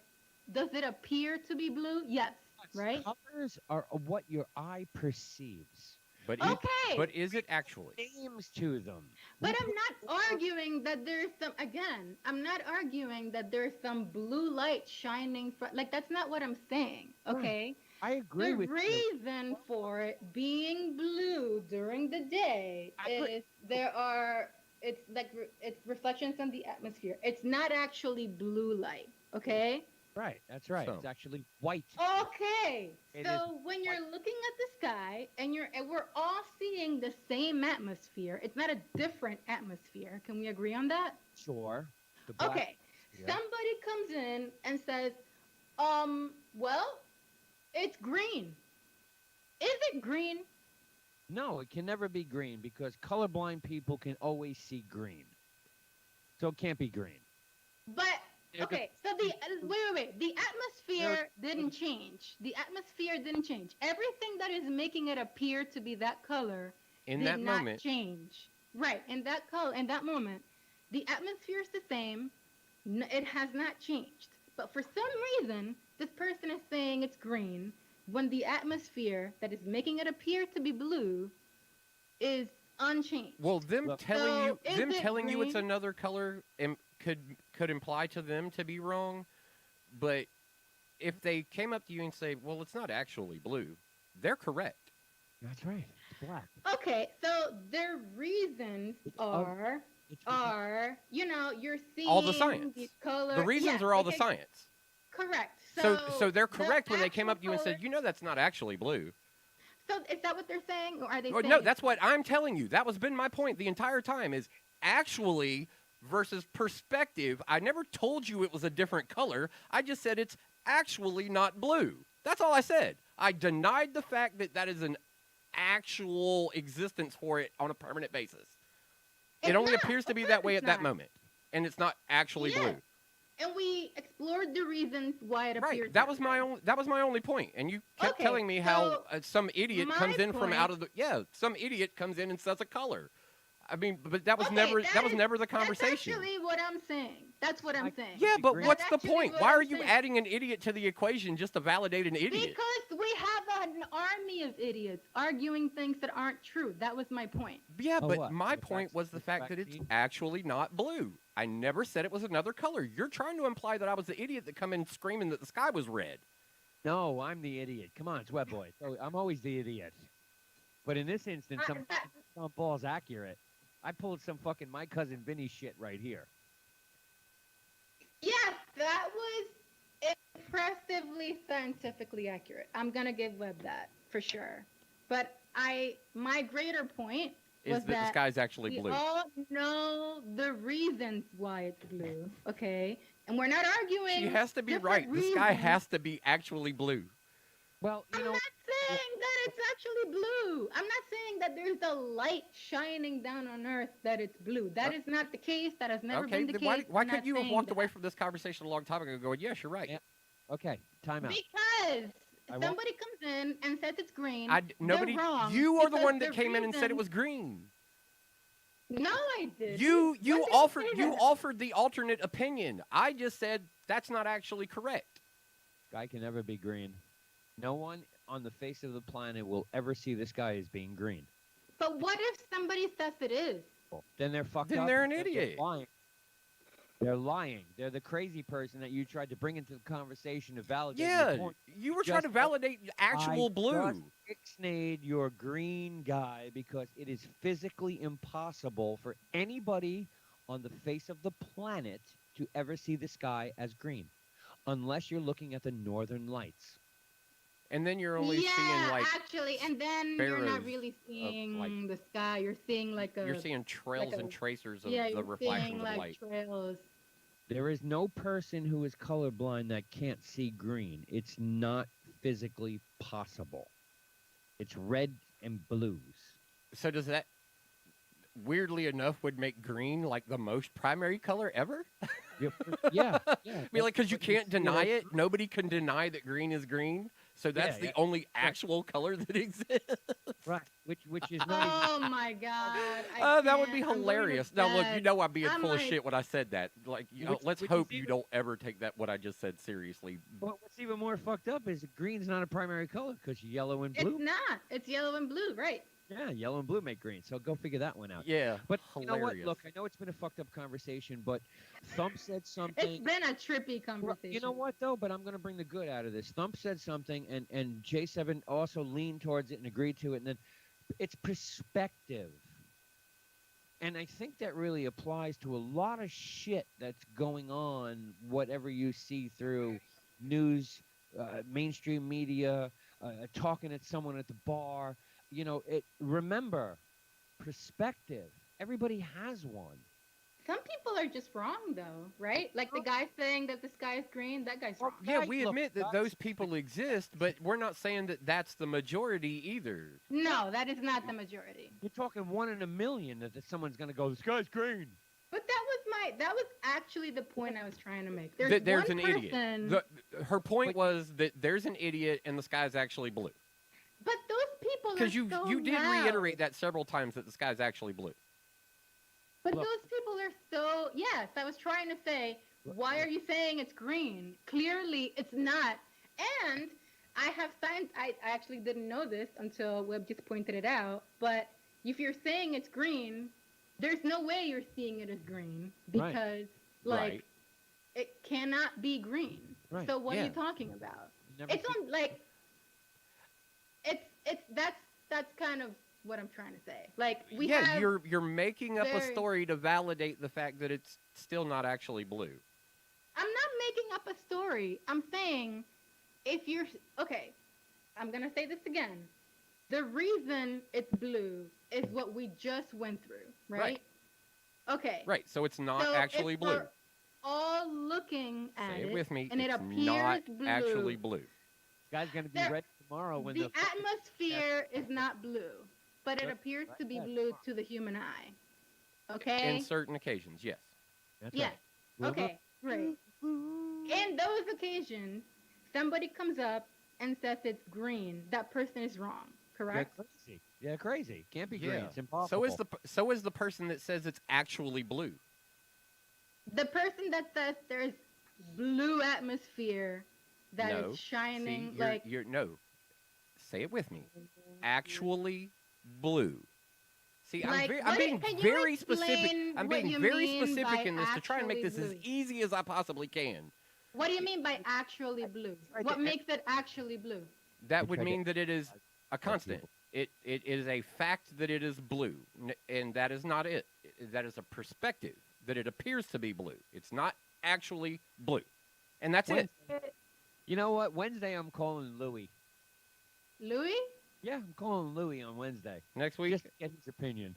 does it appear to be blue? Yes, right? Colors are what your eye perceives. But Okay. but is it actually? Names to them. But I'm not arguing that there's some, again, I'm not arguing that there's some blue light shining from, like, that's not what I'm saying, okay? I agree The with you. reason for it being blue during the day I agree. is it's like, it's reflections in the atmosphere. It's not actually blue light, okay? Right, that's right. So- It's actually white. Okay. It So when you're looking at the sky and we're all seeing the same atmosphere, it's not a different atmosphere. Can we agree on that? Sure. The black- Okay. yeah. Somebody comes in and says, Well, it's green. Is it green? No, it can never be green because colorblind people can always see green. So it can't be green. But Yeah, okay, so wait. The atmosphere didn't change. The atmosphere didn't change. Everything that is making it appear to be that color In did that not moment, change. Right, in that color, in that moment, the atmosphere is the same. It has not changed. But for some reason, this person is saying it's green when the atmosphere that is making it appear to be blue is unchanged. well, them Look- telling So, you, is them it telling you it's green? another color, could imply to them to be wrong. But if they came up to you and say, "Well, it's not actually blue," they're correct. That's right. It's black. Okay, so their reasons It's are It's you're seeing All the science. the color. The reasons Yeah, are all the okay, science. Correct. So they're the correct when they came actual up to you and said, color- "You know, that's not actually blue." So is that what they're saying, or are they Well, saying? no, that's what I'm telling you. That was been my point the entire time. Is actually versus perspective. I never told you it was a different color. I just said it's actually not blue. That's all I said. I denied the fact that that is an actual existence for it on a permanent basis. It's It only not. appears to Of be course that way it's at that not. moment, and it's not actually Yeah. blue. And we explored the reasons why it Right. appears. That was my only. That was my only point. And you kept Okay, telling me how so some idiot my comes in from out point- of the. Some idiot comes in and says a color. I mean, but that was Okay, never. that That was is- never the conversation. That's actually what I'm saying. That's what I'm I- saying. Yeah, but That's what's the actually point? what Why I'm are you saying. adding an idiot to the equation just to validate an idiot? Because we have an army of idiots arguing things that aren't true. That was my point. Yeah, Oh, but what? my The point fact- was the the fact fact that it's sheet? actually not blue. I never said it was another color. You're trying to imply that I was the idiot that come in screaming that the sky was red. No, I'm the idiot. Come on, it's Web Boy. So I'm always the idiot. But in this instance, I'm on balls accurate. I pulled some fucking my cousin Vinny shit right here. Yes, that was impressively scientifically accurate. I'm gonna give Webb that for sure. But my greater point Is was that the sky's actually we blue? all know the reasons why it's blue, okay? And we're not arguing. She has to be different right. The sky reasons. has to be actually blue. Well, you I'm know, not saying that it's actually blue. I'm not saying that there's a light shining down on Earth that it's blue. That is not the case. That has never Okay, been the then case. why I'm not couldn't you have saying walked that. away from this conversation a long time ago going, yes, you're right? Yeah. okay, time out. Because I won't- somebody comes in and says it's green. Nobody. they're wrong You are the because one that the came in and said it reason- was green. No, I didn't. You When did I offered say you that? offered the alternate opinion. I just said that's not actually correct. Sky can never be green. No one on the face of the planet will ever see the sky as being green. But what if somebody says it is? Then they're fucked Then up. they're an and idiot. lying. They're lying. They're the crazy person that you tried to bring into the conversation to validate your Yeah, point. you were trying to Just- validate actual I blue. just ixnayed your green guy because it is physically impossible for anybody on the face of the planet to ever see the sky as green, unless you're looking at the northern lights. And then you're only yeah, seeing like actually, and then you're not sparrows really seeing like- the sky. You're seeing like a you're seeing trails like a- and tracers of yeah, the you're reflection seeing of like light. trails. There is no person who is colorblind that can't see green. It's not physically possible. It's red and blues. So does that weirdly enough would make green like the most primary color ever? Yeah, yeah. I mean, like, because you That's what can't see deny as it. Nobody can deny that green is green. So that's Yeah, the yeah. only actual color that exists. Right, which is not even Oh my god! That would be can't. I'm going to hilarious. Now, look, you bed. know I'm being I'm full of like- shit when I said that. Like, you know, Which- let's which is hope you even- don't ever take that what I just said seriously. But what's even more fucked up is green's not a primary color because yellow and It's blue. not. It's yellow and blue, right? Yeah, yellow and blue make green. So go figure that one out. Yeah, But you know what? hilarious. Look, I know it's been a fucked up conversation, but Thump said It's something. been a trippy Well, conversation. you know what though? But I'm gonna bring the good out of this. Thump said something, and J7 also leaned towards it and agreed to it, and then it's perspective. And I think that really applies to a lot of shit that's going on, whatever you see through news, mainstream media, talking at someone at the bar. You know, remember, perspective. Everybody has one. some people are just wrong, though, right? Like the guy saying that the sky is green, that guy's wrong. Yeah, Right, we look, admit that guys, those people exist, but we're not saying that that's the majority either. No, that is not the majority. You're talking 1 in a million that someone's gonna go, the sky's green. But that was actually the point I was trying to make. That there's one an idiot. person- Her point was that there's an idiot and the sky's actually blue. But those people are Because you so you did loud. reiterate that several times that the sky's actually blue. But Look. those people are so, yes, I was trying to say, why are you saying it's green? Clearly it's not. And I have science, I actually didn't know this until Webb just pointed it out, but if you're saying it's green, there's no way you're seeing it as green Right. because, like, Right. it cannot be green. Right. So what are Yeah. you talking about? Never It's seen- on, like, that's kind of what I'm trying to say. Like, we yeah, have... you're making up a very- story to validate the fact that it's still not actually blue. I'm not making up a story. I'm saying if you're okay, I'm going to say this again. The reason it's blue is what we just went through, right? Right. Okay. Right, so it's not So actually if blue. we're all looking at Say it it with me. and it it's appears not blue. actually blue. Sky's gonna be There- red tomorrow when the the atmosphere is not blue, but it Right, appears to be right. blue to the human eye. Okay? In certain occasions, yes. That's Yes. right. Okay, great. In those occasions, somebody comes up and says it's green. That person is wrong, They're correct? crazy. Yeah, crazy. Can't be green. Yeah. It's impossible. So is the person that says it's actually blue. The person that says there's blue atmosphere that is No. shining See, like you're no. Say it with me. Actually blue. See, Like, I'm what- being can you very specific. explain I'm what being you very mean specific by in this to try and make this actually as blue? easy as I possibly can. what do you mean by actually blue? Right What there. makes it actually blue? That I would tried to- mean that it is a constant. It is a fact that it is blue, and that is not it. That is a perspective that it appears to be blue. It's not actually blue, and that's it. You know what? Wednesday I'm calling Louis. Louis? Yeah, I'm calling Louis on Wednesday. Next week. Just to get his opinion.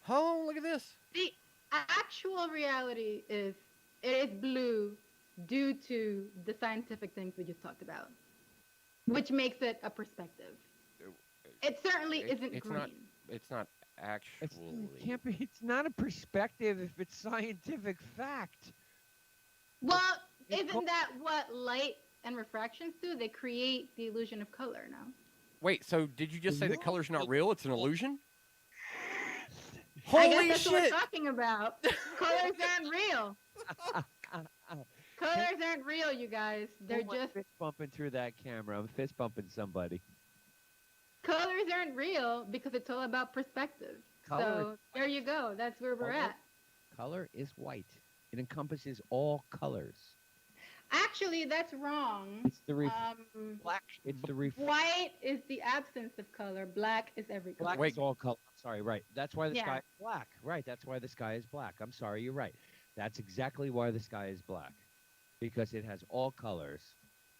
Oh, look at this. The actual reality is it is blue due to the scientific things we just talked about, which makes it a perspective. It certainly isn't it's green. not. It's not It's, actually. it can't be. It's not a perspective if it's scientific fact. Well, It's isn't that what light and refractions do? They create the illusion of color, no? Wait, so did you just say that color's not real? It's an illusion? I Holy guess that's what we're shit! talking about. Colors aren't real. Colors aren't real, you guys. They're Who am I just fist bumping through that camera. I'm fist bumping somebody. colors aren't real because it's all about perspective. Color So there you go. That's where we're Color- at. Color is white. It encompasses all colors. Actually, that's wrong. It's the Black. It's the ref- White is the absence of color. Black is every color. Black Wait. is all color. I'm sorry, right. That's why the Yeah. sky is black. Right, that's why the sky is black. I'm sorry, you're right. That's exactly why the sky is black. Because it has all colors.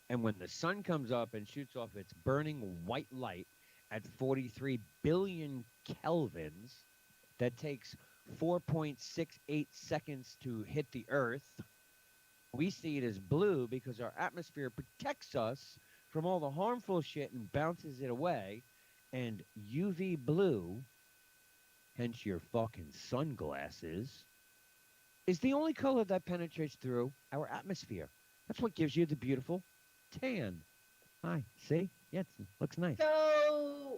And when the sun comes up and shoots off its burning white light at 43 billion kelvins, that takes 4.68 seconds to hit the Earth. We see it as blue because our atmosphere protects us from all the harmful shit and bounces it away. And UV blue, hence your fucking sunglasses, is the only color that penetrates through our atmosphere. That's what gives you the beautiful tan. Hi, see? Yeah, it looks nice. So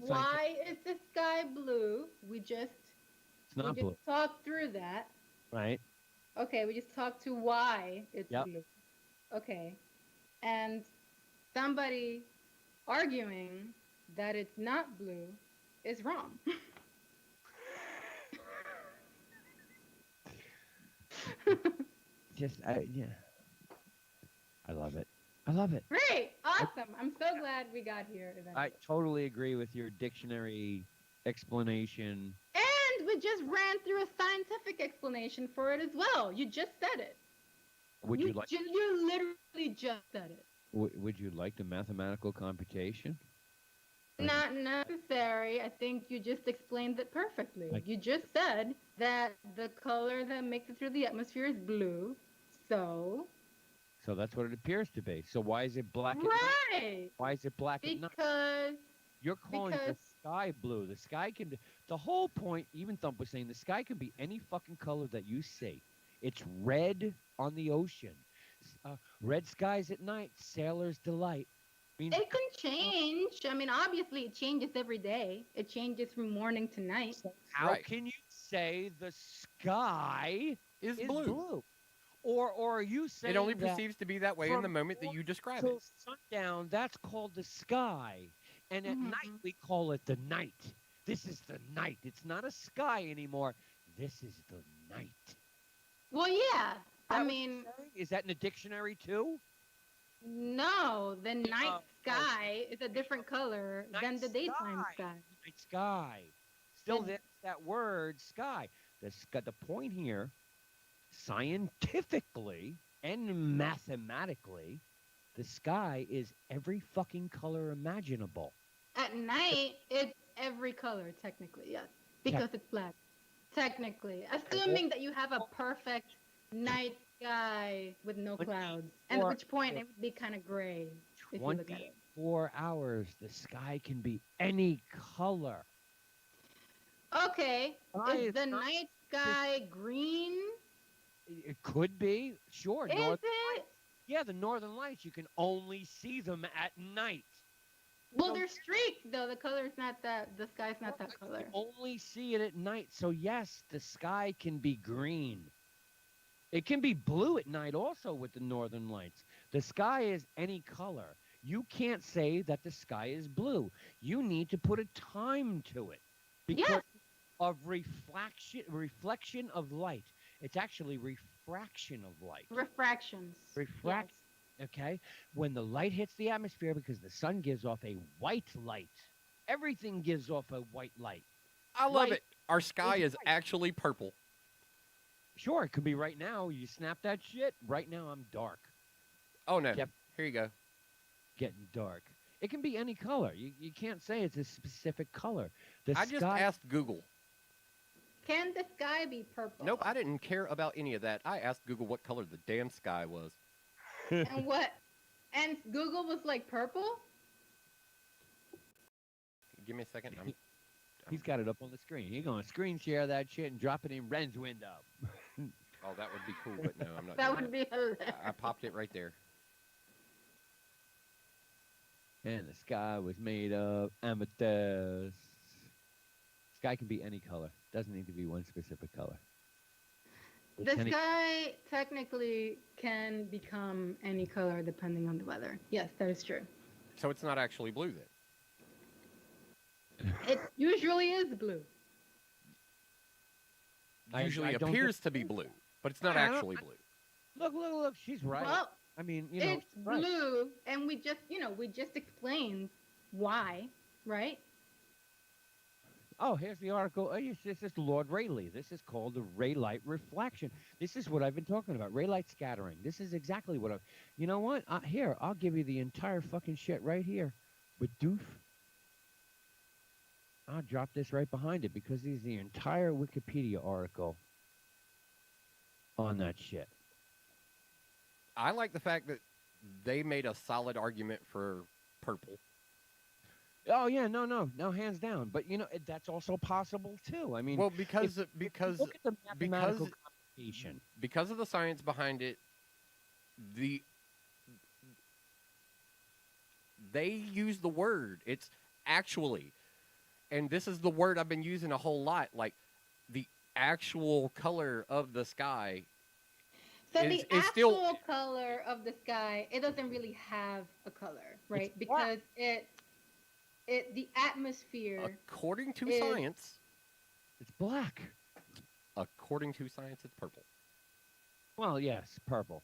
why is the sky blue? We just It's not blue, talked through that. right? Okay, we just talked to why it's Yep. blue. Okay. And somebody arguing that it's not blue is wrong. Yeah. I love it. I love it. Great. Awesome. I'm so glad we got here eventually. I totally agree with your dictionary explanation. And we just ran through a scientific explanation for it as well. You just said it. Would you like? You literally just said it. Would you like the mathematical computation? Not necessary. I think you just explained it perfectly. Like- You just said that the color that makes it through the atmosphere is blue. So, So that's what it appears to be. So why is it black at night? right. Why is it black at night? Because You're calling the because- sky blue. The sky can be, the whole point, even Thump was saying, the sky can be any fucking color that you see. It's red on the ocean. Red skies at night, sailor's delight. I mean, it can change. I mean, obviously it changes every day. It changes from morning to night. how Right. can you say the sky Is is blue. blue? Or are you saying It only that perceives to be that way in from the moment that you describe till it. sundown, that's called the sky. And at night, Mhm. we call it the night. This is the night. It's not a sky anymore. This is the night. Well, yeah. I That what mean, you're saying? Is that in the dictionary too? no, the night Oh, sky is a different color Night than the daytime sky. sky. Night sky. Still, And- there's that word sky. The point here, scientifically and mathematically, the sky is every fucking color imaginable. At night, it's every color, technically, yes. Because it's black. Technically. Assuming that you have a perfect night sky with no clouds. And at which point it would be kind of gray. If you look at it. 24 hours, the sky can be any color. Okay. Sky Is is the not night sky green? It could be, sure. Is it? Yeah, the northern lights, you can only see them at night. Well, So- they're streaked, though. The color's not that, the sky's not that You color. can only see it at night. So, yes, the sky can be green. It can be blue at night also with the northern lights. The sky is any color. You can't say that the sky is blue. You need to put a time to it because Yes. of reflection of light. It's actually refraction of light. Refractions. Refract. Okay? When the light hits the atmosphere, because the sun gives off a white light, everything gives off a white light. I love Light it. Our sky is is white. actually purple. Sure, it could be right now. You snap that shit. Right now, I'm dark. Oh no. Yep. Here you go. Getting dark. It can be any color. You can't say it's a specific color. The I just sky, asked Google. Can the sky be purple? Nope, I didn't care about any of that. I asked Google what color the damn sky was. And what? And Google was like purple? Give me a second. He's got it up on the screen. You're going to screen share that shit and drop it in Ren's window. Oh, that would be cool, but no, I'm not. That doing would be hilarious. I popped it right there. And the sky was made of amethyst. Sky can be any color. Doesn't need to be one specific color. It's The any- sky technically can become any color depending on the weather. Yes, that is true. So it's not actually blue then. It usually is blue. Usually I don't appears to be blue, but it's not I don't- actually blue. Look. She's right. Well, I mean, you know, it's she's right. blue, and we just explained why, right? Oh, here's the article. Oh, yes, this is Lord Rayleigh. This is called the Raylight reflection. This is what I've been talking about. Raylight scattering. This is exactly what I. You know what? Here, I'll give you the entire fucking shit right here. But doof. I'll drop this right behind it because this is the entire Wikipedia article on that shit. I like the fact that they made a solid argument for purple. Oh yeah, no, hands down. But you know, that's also possible too. I mean, Well, because if you because look at the mathematical because- computation. because of the science behind it, they use the word. It's actually, and this is the word I've been using a whole lot. Like the actual color of the sky. So It's- the it's actual still- color of the sky, it doesn't really have a color, right? It's black. Because the atmosphere. According to is- science, It's black. according to science, it's purple. Well, yes, purple.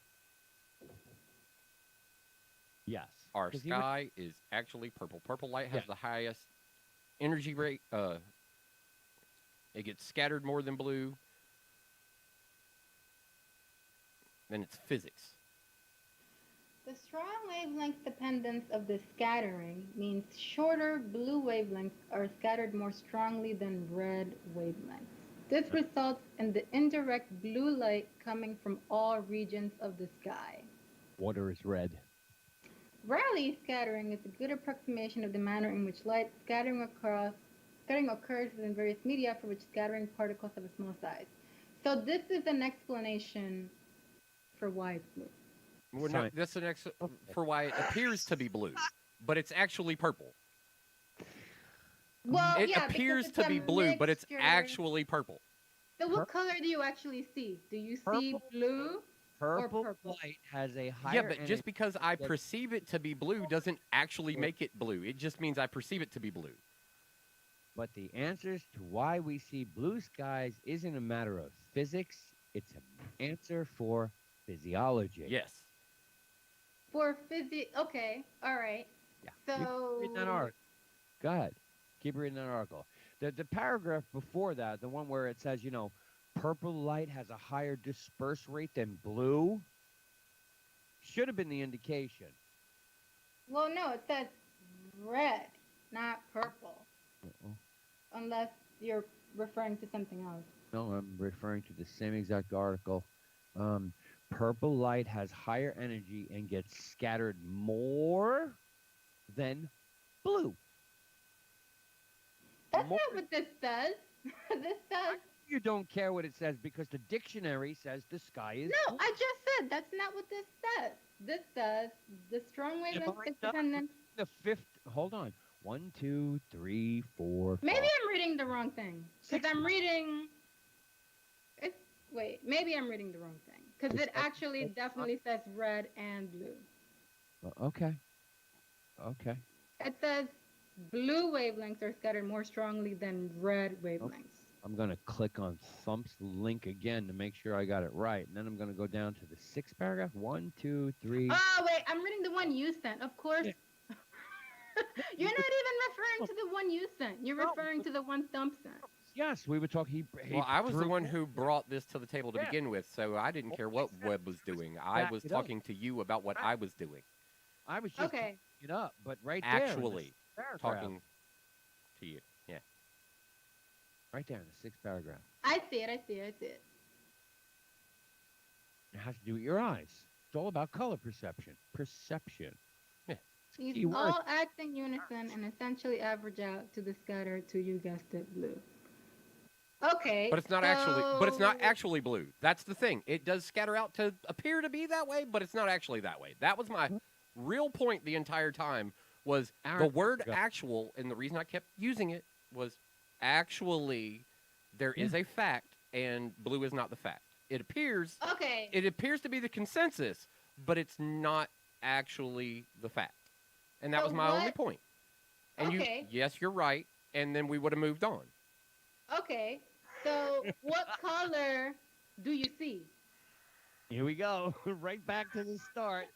Yes. Our 'Cause even- sky is actually purple. Purple light has Yeah. the highest energy rate. It gets scattered more than blue. Then it's physics. The strong wavelength dependence of the scattering means shorter blue wavelengths are scattered more strongly than red wavelengths. This results in the indirect blue light coming from all regions of the sky. Water is red. Rayleigh scattering is a good approximation of the manner in which light scattering occurs within various media for which scattering particles have a small size. So this is an explanation for why it's blue. Well, no, Science. that's an for why it appears to be blue, but it's actually purple. Well, It yeah, because appears it's to a be blue, but it's mixture. actually purple. So what color do you actually see? Do you see Purple. blue? Purple, purple. light has a higher Yeah, but energy. just because I than- perceive it to be blue doesn't actually make it blue. It just means I perceive it to be blue. But the answers to why we see blue skies isn't a matter of physics. It's an answer for physiology. Yes. For okay, all right. Yeah. So Read that article. Go ahead. Keep reading that article. The paragraph before that, the one where it says, purple light has a higher disperse rate than blue, should have been the indication. Well, no, it says red, not purple, Uh-oh. unless you're referring to something else. No, I'm referring to the same exact article. Purple light has higher energy and gets scattered more than blue. That's More- not what this says. This says You don't care what it says because the dictionary says the sky is no. I just said that's not what this says. This says the strong wavelength I is not dependent. the fifth. Hold on. 1, 2, 3, 4, 5. Maybe I'm reading the wrong thing because Six. I'm reading. Wait, maybe I'm reading the wrong thing because It's it actually definitely says red and blue. Okay. Okay. It says blue wavelengths are scattered more strongly than red wavelengths. I'm going to click on Thump's link again to make sure I got it right. And then I'm going to go down to the sixth paragraph. 1, 2, 3. Oh, wait, I'm reading the one you sent. Of course. Yeah. You're not even referring to the one you sent. You're No. referring to the one Thump sent. Yes, we were talking. Well, I was the one who brought this to the table to Yeah. begin with, so I didn't care what Webb was doing. I Back was it up. talking to you about what I was doing. I was just Okay. it up, but right there. in this Actually, paragraph, talking to you. Yeah. Right there in the sixth paragraph. I see it. It has to do with your eyes. It's all about color perception. Perception. These Key word. all act in unison and essentially average out to the scattered to, you guessed it, blue. Okay. But it's not so- actually blue. That's the thing. It does scatter out to appear to be that way, but it's not actually that way. That was my real point the entire time was the Aaron, word go. actual, and the reason I kept using it was actually there is a fact and blue is not the fact. It appears Okay. to be the consensus, but it's not actually the fact. And that So was my only what- point. And Okay. yes, you're right, and then we would have moved on. Okay. So what color do you see? Here we go. right back to the start.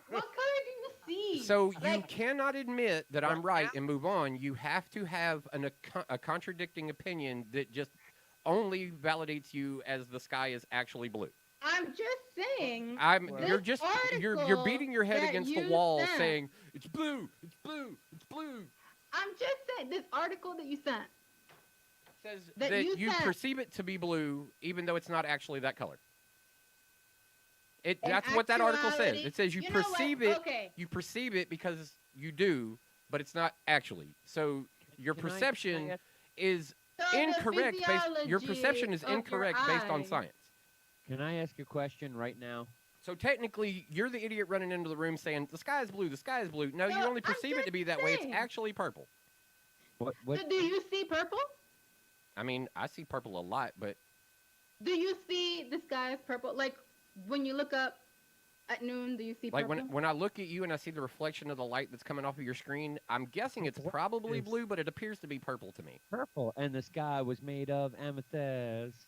What color do you see? So you Like- cannot admit that I'm Right right and move on. You have to have a contradicting opinion that just only validates you as the sky is actually blue. I'm just saying. This You're just you're article beating your head that against the you wall sent- saying it's blue, it's blue, it's blue. I'm just saying this article that you sent. Says That that you you sent- perceive it to be blue even though it's not actually that color. In That's what that article says. actuality- It says you know what? perceive it Okay. you perceive it because you do, but it's not actually. So your Can I perception ask- is So the incorrect your perception is physiology of your incorrect based on eye- science. Can I ask a question right now? So technically you're the idiot running into the room saying the sky is blue, the sky is blue. No, you No, only I'm perceive it to just be that way. It's saying. actually purple. What? So do you see purple? I mean, I see purple a lot, but Do you see the sky as purple? Like when you look up at noon, do you see like purple? when I look at you and I see the reflection of the light that's coming off of your screen, I'm guessing it's What probably is- blue, but it appears to be purple to me. Purple, and the sky was made of amethyst.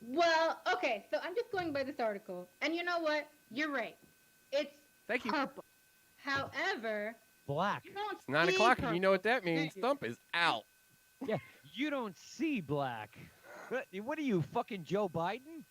Well, okay, so I'm just going by this article, and you know what? You're right. It's Thank you. purple. However, Black. you don't It's 9 see o'clock, and you know what that purple. means. Thump is out. You don't see black. What are you, fucking Joe Biden?